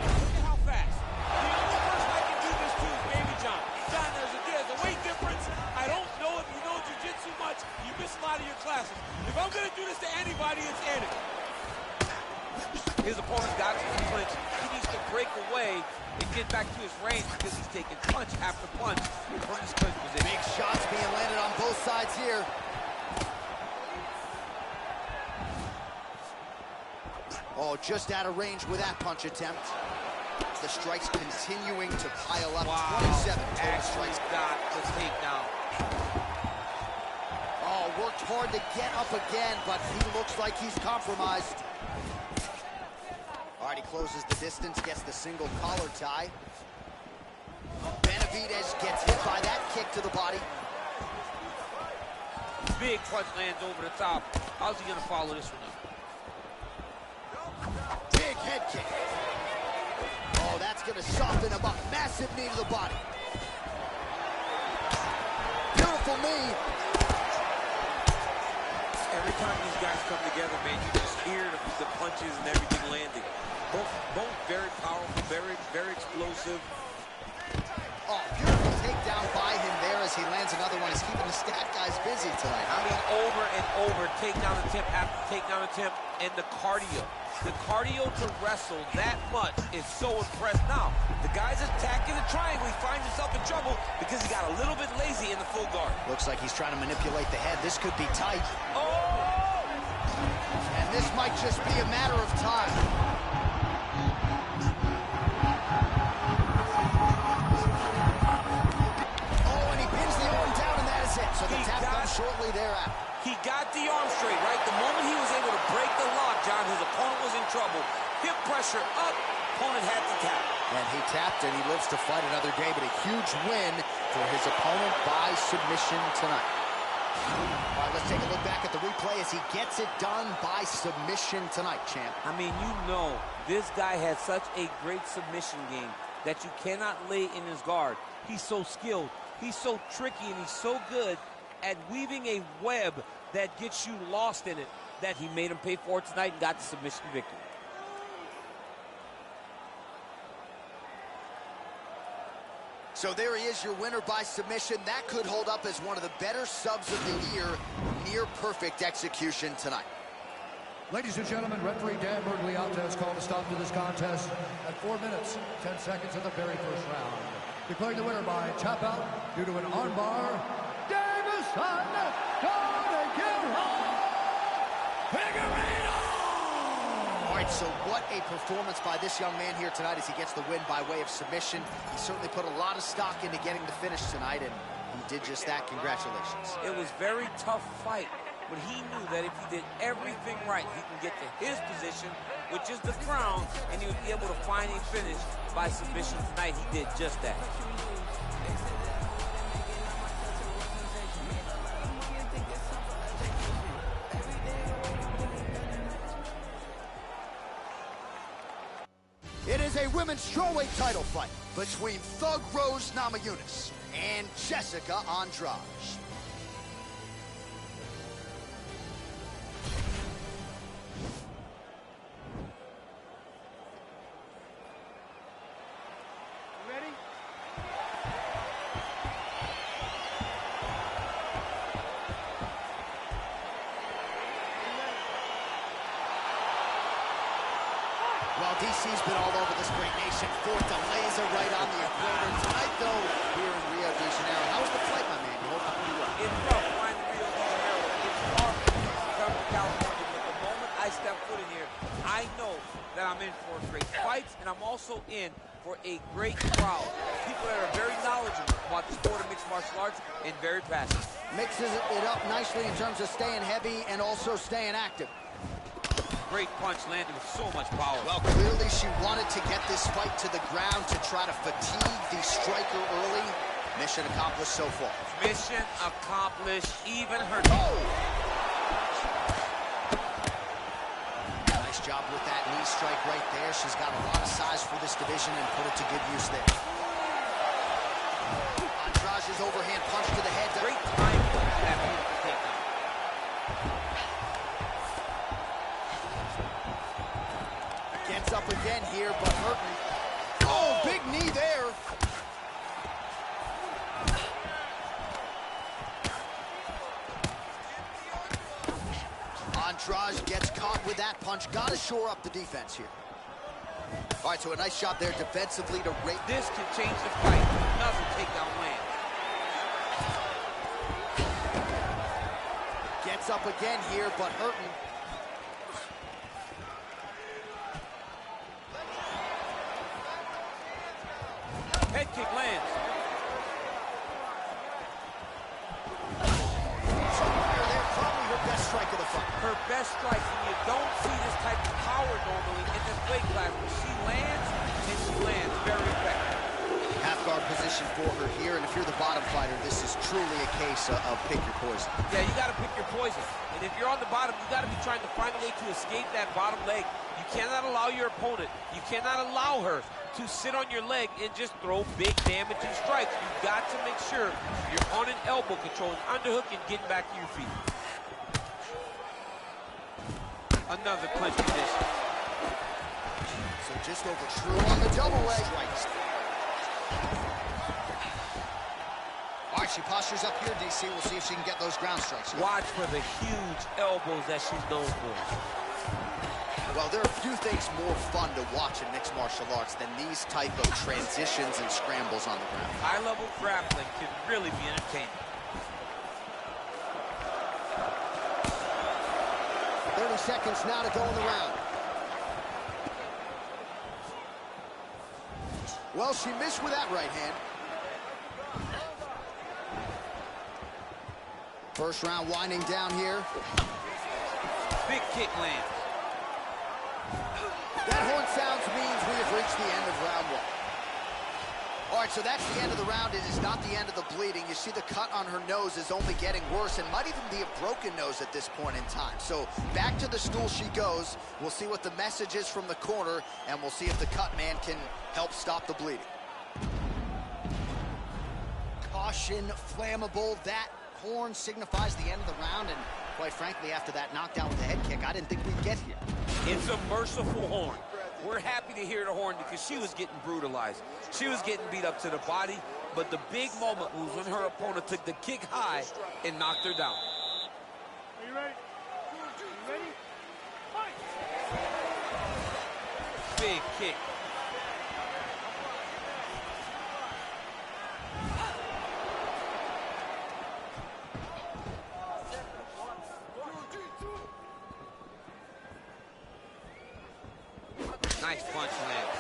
Look at how fast. The only person I can do this to is Baby John. John, there's a weight difference. I don't know if you know jiu-jitsu much. You miss a lot of your classes. If I'm going to do this to anybody, it's Eddie. His opponent's got him in the clinch. He needs to break away and get back to his range because he's taking punch after punch from his clinch position. Big shots being landed on both sides here. Oh, just out of range with that punch attempt. The strikes continuing to pile up. Wow. 27 total strikes. Got the takedown. Oh, worked hard to get up again, but he looks like he's compromised. All right, he closes the distance, gets the single collar tie. Benavidez gets hit by that kick to the body. Big punch lands over the top. How's he going to follow this one up? Big head kick. Oh, that's going to soften him up. Massive knee to the body. Beautiful knee. Every time these guys come together, man, you just hear the punches and everything landing. Both very powerful, very explosive. Oh, beautiful takedown by him there as he lands another one. He's keeping the stat guys busy tonight. I mean, over and over, takedown attempt after takedown attempt, and the cardio. The cardio to wrestle that much is so impressive. Now, the guy's attacking the triangle. He finds himself in trouble because he got a little bit lazy in the full guard. Looks like he's trying to manipulate the head. This could be tight. Oh! And this might just be a matter of time. Oh, and he pins the arm down, and that is it. So the tap comes shortly thereafter. He got the arm straight, right? The moment he was able to break the lock, John, his opponent was in trouble. Hip pressure up, opponent had to tap. And he tapped, and he lives to fight another day, but a huge win for his opponent by submission tonight. All right, let's take a look back at the replay as he gets it done by submission tonight, champ. I mean, you know, this guy has such a great submission game that you cannot lay in his guard. He's so skilled, he's so tricky, and he's so good at weaving a web that gets you lost in it, that he made him pay for it tonight and got the submission victory. So there he is, your winner by submission. That could hold up as one of the better subs of the year. Near perfect execution tonight. Ladies and gentlemen, referee Dan Bergliata has called a stop to this contest at 4 minutes, 10 seconds of the very first round. Declaring the winner by tap out due to an armbar, Davison Figueiredo! All right, so what a performance by this young man here tonight as he gets the win by way of submission. He certainly put a lot of stock into getting the finish tonight, and he did just that. Congratulations. It was a very tough fight, but he knew that if he did everything right, he can get to his position, which is the crown, and he would be able to find a finish by submission tonight. He did just that. It is a women's strawweight title fight between Thug Rose Namajunas and Jessica Andrade. Ready? Well, DC's been all over this great nation. Fourth to laser right on the equator. Tonight, though, here in Rio de Janeiro. How was the flight, my man? You hold up pretty well. It's tough flying to Rio de Janeiro. It's hard to come to California, but the moment I step foot in here, I know that I'm in for great fights, and I'm also in for a great crowd. People that are very knowledgeable about the sport of mixed martial arts and very passionate. Mixes it up nicely in terms of staying heavy and also staying active. Great punch landed with so much power. Well, clearly she wanted to get this fight to the ground to try to fatigue the striker early. Mission accomplished so far. Mission accomplished. Even her... Oh! Nice job with that knee strike right there. She's got a lot of size for this division and put it to good use there. Andrade's overhand punch to the head. Great time for that beautiful takedown. Gets up again here, but hurting. Oh, big knee there. Andrade gets caught with that punch. Got to shore up the defense here. All right, so a nice job there defensively to rate. This can change the fight. Another takedown land. Gets up again here, but hurting. Head kick lands. There, probably her best strike of the fight. Her best strike, and you don't see this type of power normally in this weight class, but she lands, and she lands very effective. Half guard position for her here, and if you're the bottom fighter, this is truly a case of pick your poison. Yeah, you got to pick your poison. And if you're on the bottom, you got to be trying to find a way to escape that bottom leg. You cannot allow your opponent, you cannot allow her to sit on your leg and just throw big damaging strikes. You've got to make sure you're on an elbow control, an underhook, and getting back to your feet. Another clinch position. So just over true on the double leg. All right, she postures up here, DC. We'll see if she can get those ground strikes. Watch for the huge elbows that she's known for. Well, there are few things more fun to watch in mixed martial arts than these type of transitions and scrambles on the ground. High-level grappling can really be entertaining. 30 seconds now to go in the round. Well, she missed with that right hand. First round winding down here. Big kick lands. That horn sounds means we have reached the end of round one. All right, so that's the end of the round. It is not the end of the bleeding. You see the cut on her nose is only getting worse and might even be a broken nose at this point in time. So back to the stool she goes. We'll see what the message is from the corner, and we'll see if the cut man can help stop the bleeding. Caution, flammable. That horn signifies the end of the round, and quite frankly, after that knockdown with the head kick, I didn't think we'd get here. It's a merciful horn. We're happy to hear the horn because she was getting brutalized. She was getting beat up to the body, but the big moment was when her opponent took the kick high and knocked her down. Are you ready? You ready? Fight! Big kick. Nice punch lands.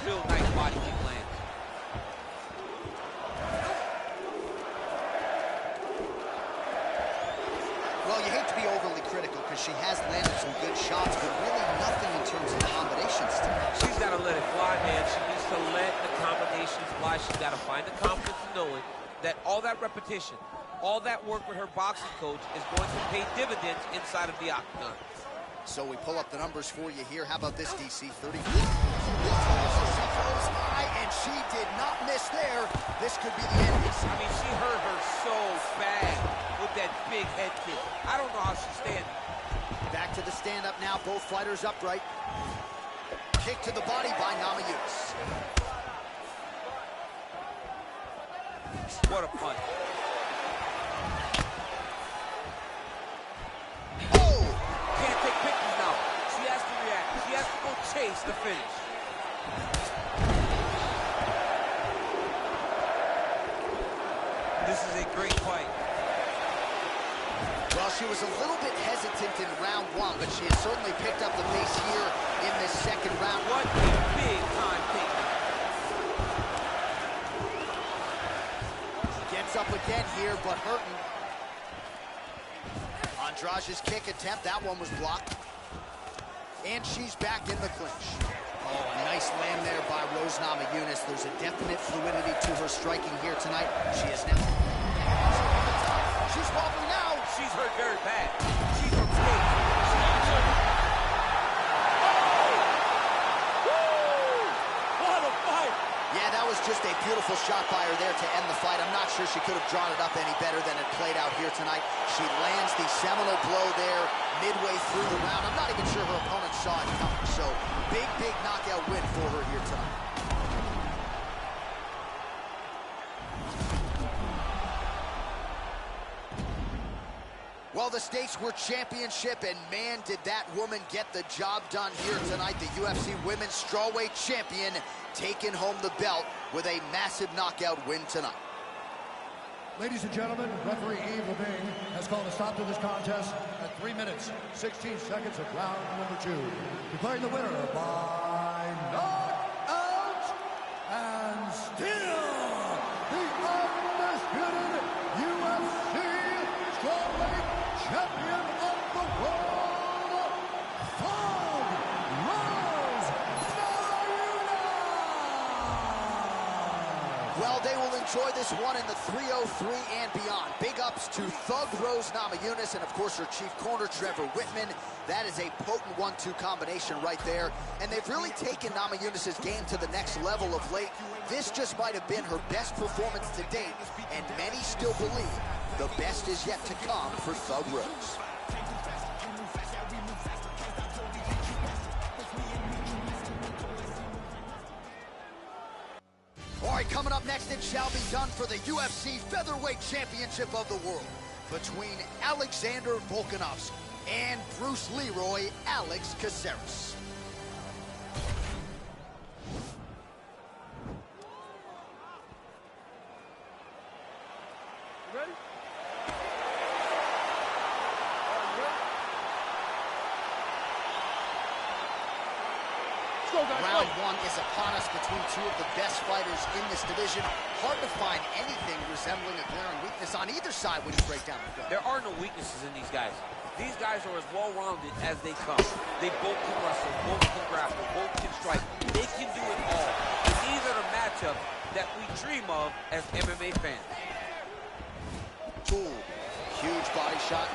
Real nice body kick lands. Well, you hate to be overly critical because she has landed some good shots, but really nothing in terms of combinations today. She's got to let it fly, man. She needs to let the combinations fly. She's got to find the confidence in knowing that all that repetition, all that work with her boxing coach is going to pay dividends inside of the octagon. So we pull up the numbers for you here. How about this, DC? 30. High, and she did not miss there. This could be the end. I mean, she hurt her so bad with that big head kick. I don't know how she's standing. Back to the stand-up now. Both fighters upright. Kick to the body by Namajunas. What a punch. Can't take pictures now. She has to react. She has to go chase the finish. This is a great fight. Well, she was a little bit hesitant in round one, but she has certainly picked up the pace here in this second round. What a big-time takedown. Gets up again here, but hurting. Andrade's kick attempt, that one was blocked. And she's back in the clinch. Oh, a nice land there by Rose Namajunas. There's a definite fluidity to her striking here tonight. She is now. She's wobbling now. She's hurt very bad. She's from stage. She's hurt. What a fight! Yeah, that was just a beautiful shot by her there to end the fight. I'm not sure she could have drawn it up any better than it played out here tonight. She lands the seminal blow there midway through the round. I'm not even sure her opponent saw it coming. So, big knockout win for her here tonight. Well, the stakes were championship, and man, did that woman get the job done here tonight. The UFC Women's Strawweight Champion taking home the belt with a massive knockout win tonight. Ladies and gentlemen, referee Yves Levine has called a stop to this contest at 3 minutes, 16 seconds of round number 2. Declaring the winner by knockout and still the undisputed UFC Strawweight Champion of the world, Thug Rose Namajunas. Well, they will enjoy this one in the 303 and beyond. Big ups to Thug Rose Namajunas and, of course, her chief corner, Trevor Whitman. That is a potent 1-2 combination right there. And they've really taken Namajunas' game to the next level of late. This just might have been her best performance to date, and many still believe the best is yet to come for Thug Rose. right, coming up next, it shall be done for the UFC Featherweight Championship of the World between Alexander Volkanovski and Bruce Leroy Alex Caceres. Ready? Round one is upon us between two of the best fighters in this division. Hard to find anything resembling a glaring weakness on either side when you break down the film. There are no weaknesses in these guys. These guys are as well-rounded as they come. They both can wrestle, both can grapple, both can strike. They can do it all. And these are the matchups that we dream of as MMA fans. Ooh, huge body shot.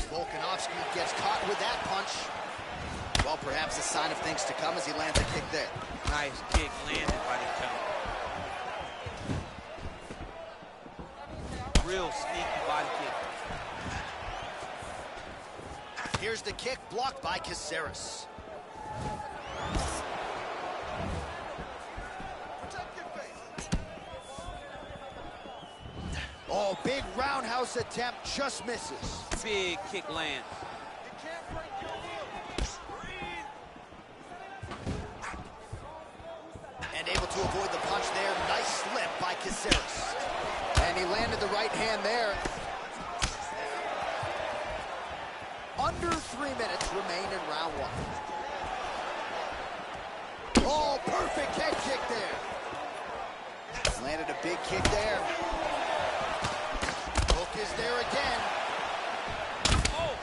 Volkanovski gets caught with that punch. Well, perhaps a sign of things to come as he lands a kick there. Nice kick landed by the gentleman. Real sneaky body kick. Here's the kick, blocked by Caceres. Oh, big roundhouse attempt, just misses. Big kick lands. And able to avoid the punch there. Nice slip by Caceres. And he landed the right hand there. Under 3 minutes remain in round one. Oh, perfect head kick there. Landed a big kick there. Hook is there again. Oh!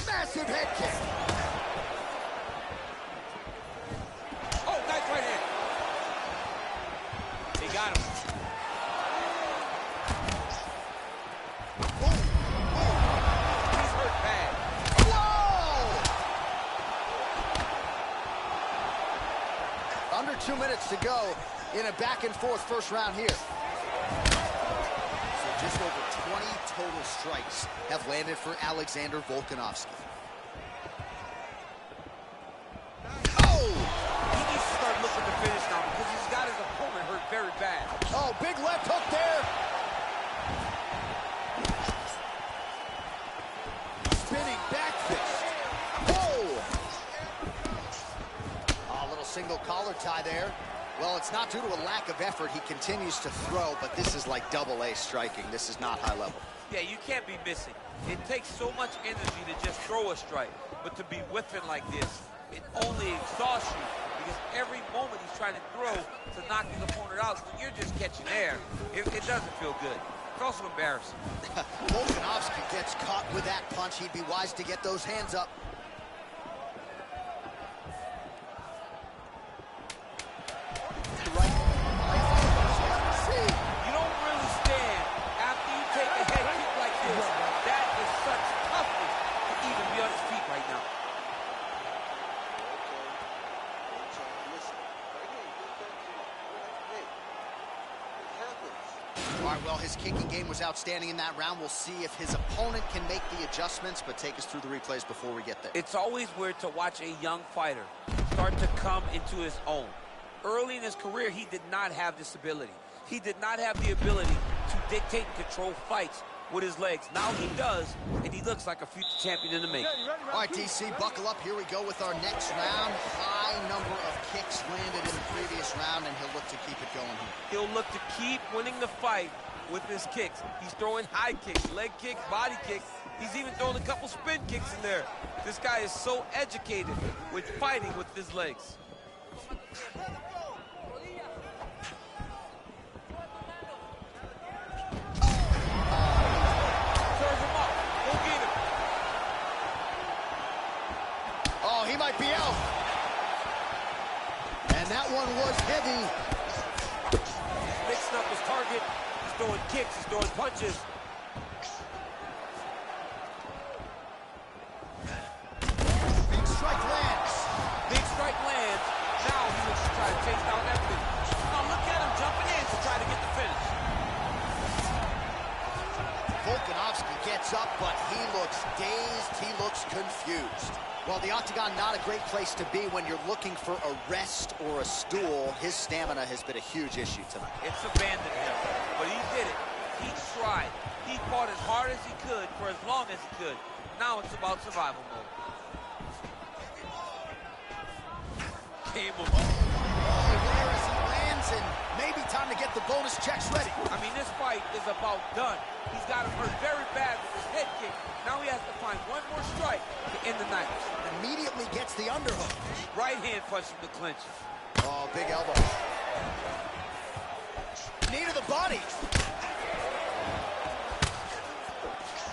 Massive head kick. Oh, nice right hand. He got him. He's hurt bad. Whoa! Under 2 minutes to go in a back-and-forth first round here. So just over 20 total strikes have landed for Alexander Volkanovski. Oh! He needs to start looking to finish now because he's got his opponent hurt very bad. Oh, big left hook there. Spinning back fist. Whoa! Oh, a little single collar tie there. Well, it's not due to a lack of effort. He continues to throw, but this is like double-A striking. This is not high level. Yeah, you can't be missing. It takes so much energy to just throw a strike, but to be whiffing like this, it only exhausts you because every moment he's trying to throw to knock his opponent out, when you're just catching air, it doesn't feel good. It's also embarrassing. Volkanovski gets caught with that punch. He'd be wise to get those hands up. You don't really stand after you take a head kick like this. That is such toughness to even be on his feet right now. All right, well, his kicking game was outstanding in that round. We'll see if his opponent can make the adjustments, but take us through the replays before we get there. It's always weird to watch a young fighter start to come into his own. Early in his career, he did not have this ability. He did not have the ability to dictate and control fights with his legs. Now he does, and he looks like a future champion in the making. All right, DC, buckle up. Here we go with our next round. High number of kicks landed in the previous round, and he'll look to keep it going here. He'll look to keep winning the fight with his kicks. He's throwing high kicks, leg kicks, body kicks. He's even throwing a couple spin kicks in there. This guy is so educated with fighting with his legs. He might be out. And that one was heavy. Mixing up his target. He's throwing kicks. He's throwing punches. Big strike lands. Big strike lands. Now he looks to try to chase down that finish. Now look at him jumping in to try to get the finish. Volkanovski gets gets up, but he looks dazed, he looks confused. Well, the octagon, not a great place to be when you're looking for a rest or a stool. His stamina has been a huge issue tonight. It's abandoned him, but he did it. He tried. He fought as hard as he could for as long as he could. Now it's about survival mode. Game of There as he lands, and maybe time to get the bonus checks ready. I mean, this fight is about done. He's got him hurt very bad with his head kick. Now he has to find one more strike to end the night. Immediately gets the underhook. Right hand punch from the clinch. Oh, big elbow. Knee to the body.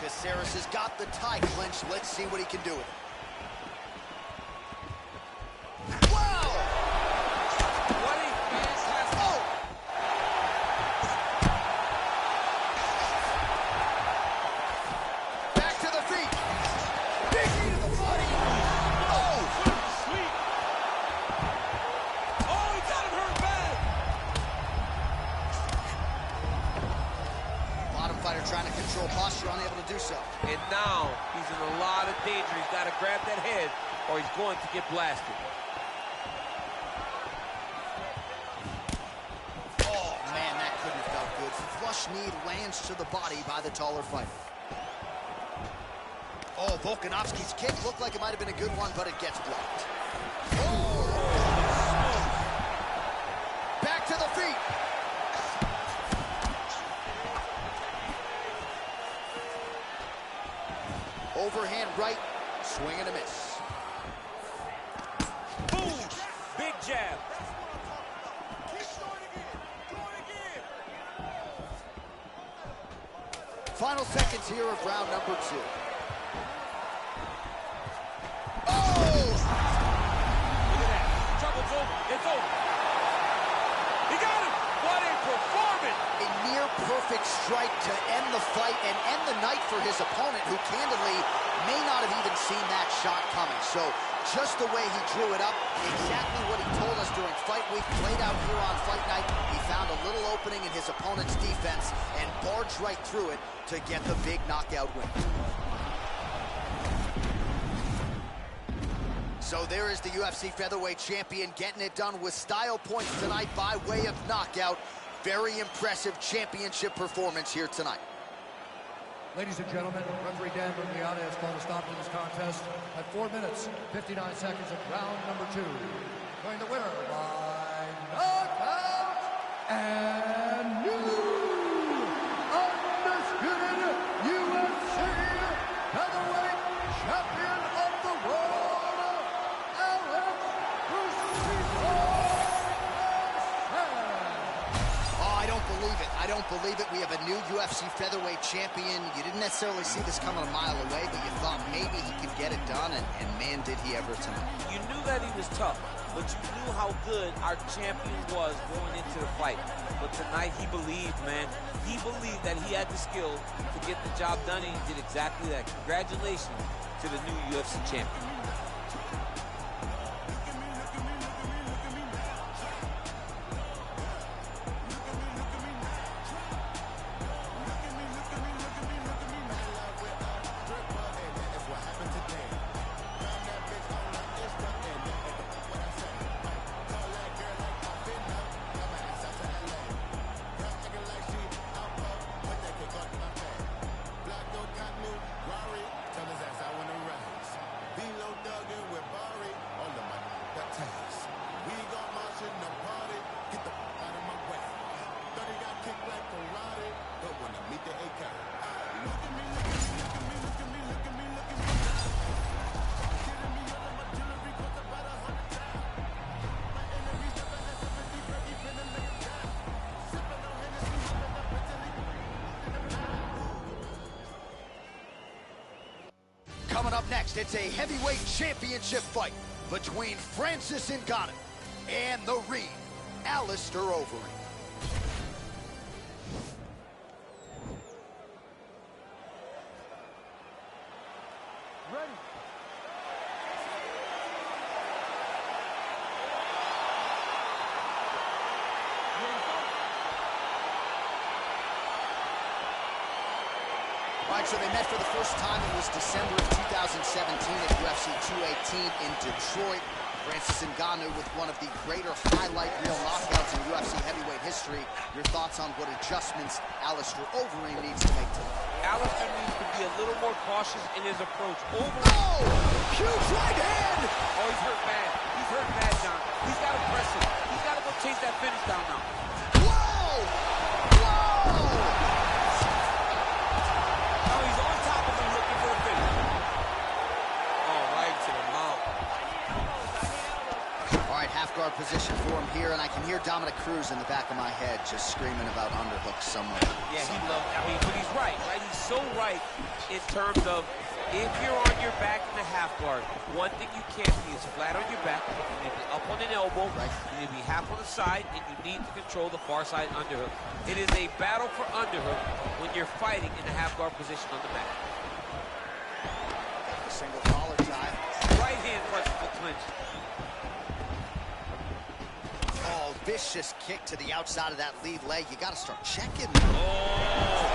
Caceres has got the tie clinch. Let's see what he can do with it. Wow! What a fantastic... Oh! Back to the feet. Big knee to the body. Oh! Sweet. Oh, he got him hurt bad. Bottom fighter trying to control posture, unable to do so. And now he's in a lot of danger. He's got to grab that head or he's going to get blasted. Oh, man, that couldn't have felt good. Flush knee lands to the body by the taller fighter. Oh, Volkanovski's kick looked like it might have been a good one, but it gets blocked. Oh! Back to the feet. Overhand right, swing and a miss. Boom! Big jab. Final seconds here of round number 2. Oh! Look at that. Trouble's over. It's over. He got him. What a performance. A near perfect strike to end the fight and end the night for his opponent, who candidly may not have even seen that shot coming. So just the way he drew it up, exactly what he told us during fight week, played out here on fight night. He found a little opening in his opponent's defense and barged right through it to get the big knockout win. So there is the UFC featherweight champion getting it done with style points tonight by way of knockout. Very impressive championship performance here tonight. Ladies and gentlemen, referee Dan Murgliata has called a stop to this contest at 4 minutes, 59 seconds of round number 2. Going the winner by knockout and new undisputed UFC featherweight champion of the world, Alex Oh, I don't believe it. I don't believe it. We have a new UFC featherweight champion. You didn't necessarily see this coming a mile away, but you thought maybe he could get it done, and man, did he ever tonight. You knew that he was tough, but you knew how good our champion was going into the fight. But tonight he believed, man. He believed that he had the skill to get the job done, and he did exactly that. Congratulations to the new UFC champion. Coming up next, it's a heavyweight championship fight between Francis Ngannou and the Reed, Alistair Overeem. Ready. All right, so they met for the first time. It was December of 2017 at UFC 218 in Detroit. Francis Ngannou with one of the greater highlight reel knockouts in UFC heavyweight history. Your thoughts on what adjustments Alistair Overeem needs to make tonight? Alistair needs to be a little more cautious in his approach. Oh! Huge right hand! Oh, he's hurt bad. He's hurt bad, John. He's got to press him. He's got to go chase that finish down now. Whoa! Whoa! Now he's on top of him looking for the finish. Oh, right to the mouth. All right, half guard position for him here, and I can hear Dominic Cruz in the back of my head just screaming about underhooks somewhere. Yeah, he loves, but he's right? He's so right in terms of if you're on your back in the half guard, one thing you can't be is flat on your back. You need to be up on an elbow. Right. You need to be half on the side, and you need to control the far side underhook. It is a battle for underhook when you're fighting in the half guard position on the back. A single collar tie. Right hand punch for clinch. Oh, vicious kick to the outside of that lead leg. You got to start checking. Oh!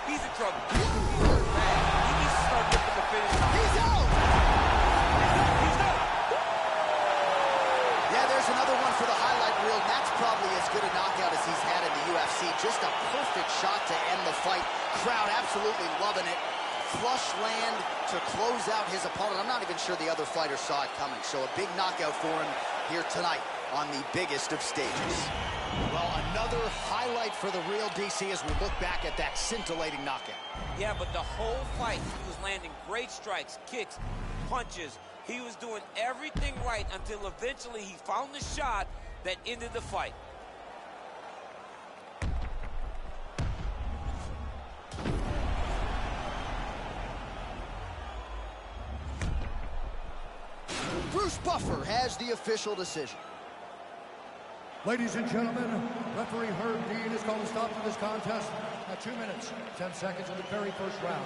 He's in trouble. He needs to start looking the finish line. He's out! He's out! Yeah, there's another one for the highlight reel. That's probably as good a knockout as he's had in the UFC. Just a perfect shot to end the fight. Crowd absolutely loving it. Flush land to close out his opponent. I'm not even sure the other fighter saw it coming. So a big knockout for him here tonight on the biggest of stages. Well, another highlight for the real DC as we look back at that scintillating knockout. Yeah, but the whole fight, he was landing great strikes, kicks, punches. He was doing everything right until eventually he found the shot that ended the fight. Bruce Buffer has the official decision. Ladies and gentlemen, referee Herb Dean has called a stop to this contest at 2 minutes, 10 seconds of the very first round,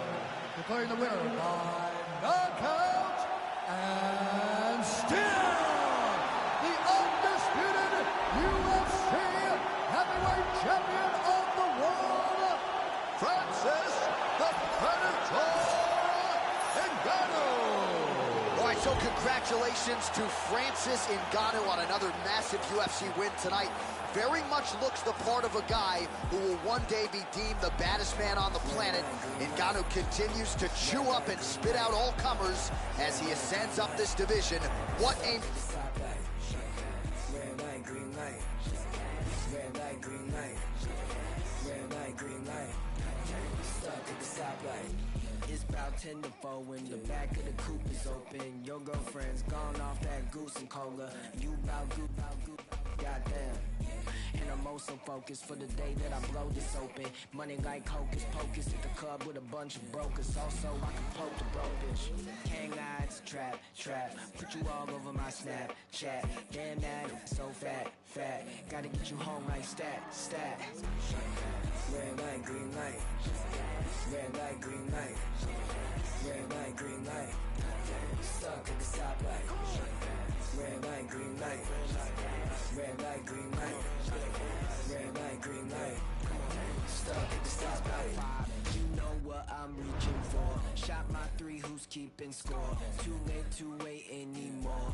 declaring the winner by knockout and still the undisputed UFC heavyweight champion of the world, Francis the Predator Ngannou. All right, so congratulations to Francis Ngannou on another massive UFC win tonight. Very much looks the part of a guy who will one day be deemed the baddest man on the planet. Ngannou continues to chew up and spit out all comers as he ascends up this division. What a... Red light, green light. Red light, green light. Red light, green light. Stuck at the stoplight. It's about 10 to 4 when the back of the coupe is open. Your girlfriend's gone off that goose and cola. You bout goop, goddamn. And I'm also focused for the day that I blow this open. Money like hocus pocus at the club with a bunch of brokers. Also, I can poke the broke bitch. Hang eyes, trap. Put you all over my Snapchat. Damn that, so fat. Gotta get you home like stat. Red light, green light. Red light, green light. Red light, green light. Stuck at the stoplight. Red light, green light. Red light, green light. Red light, green light. Stuck at the stoplight. You know what I'm reaching for. Shot my 3, who's keeping score? Too late to wait anymore.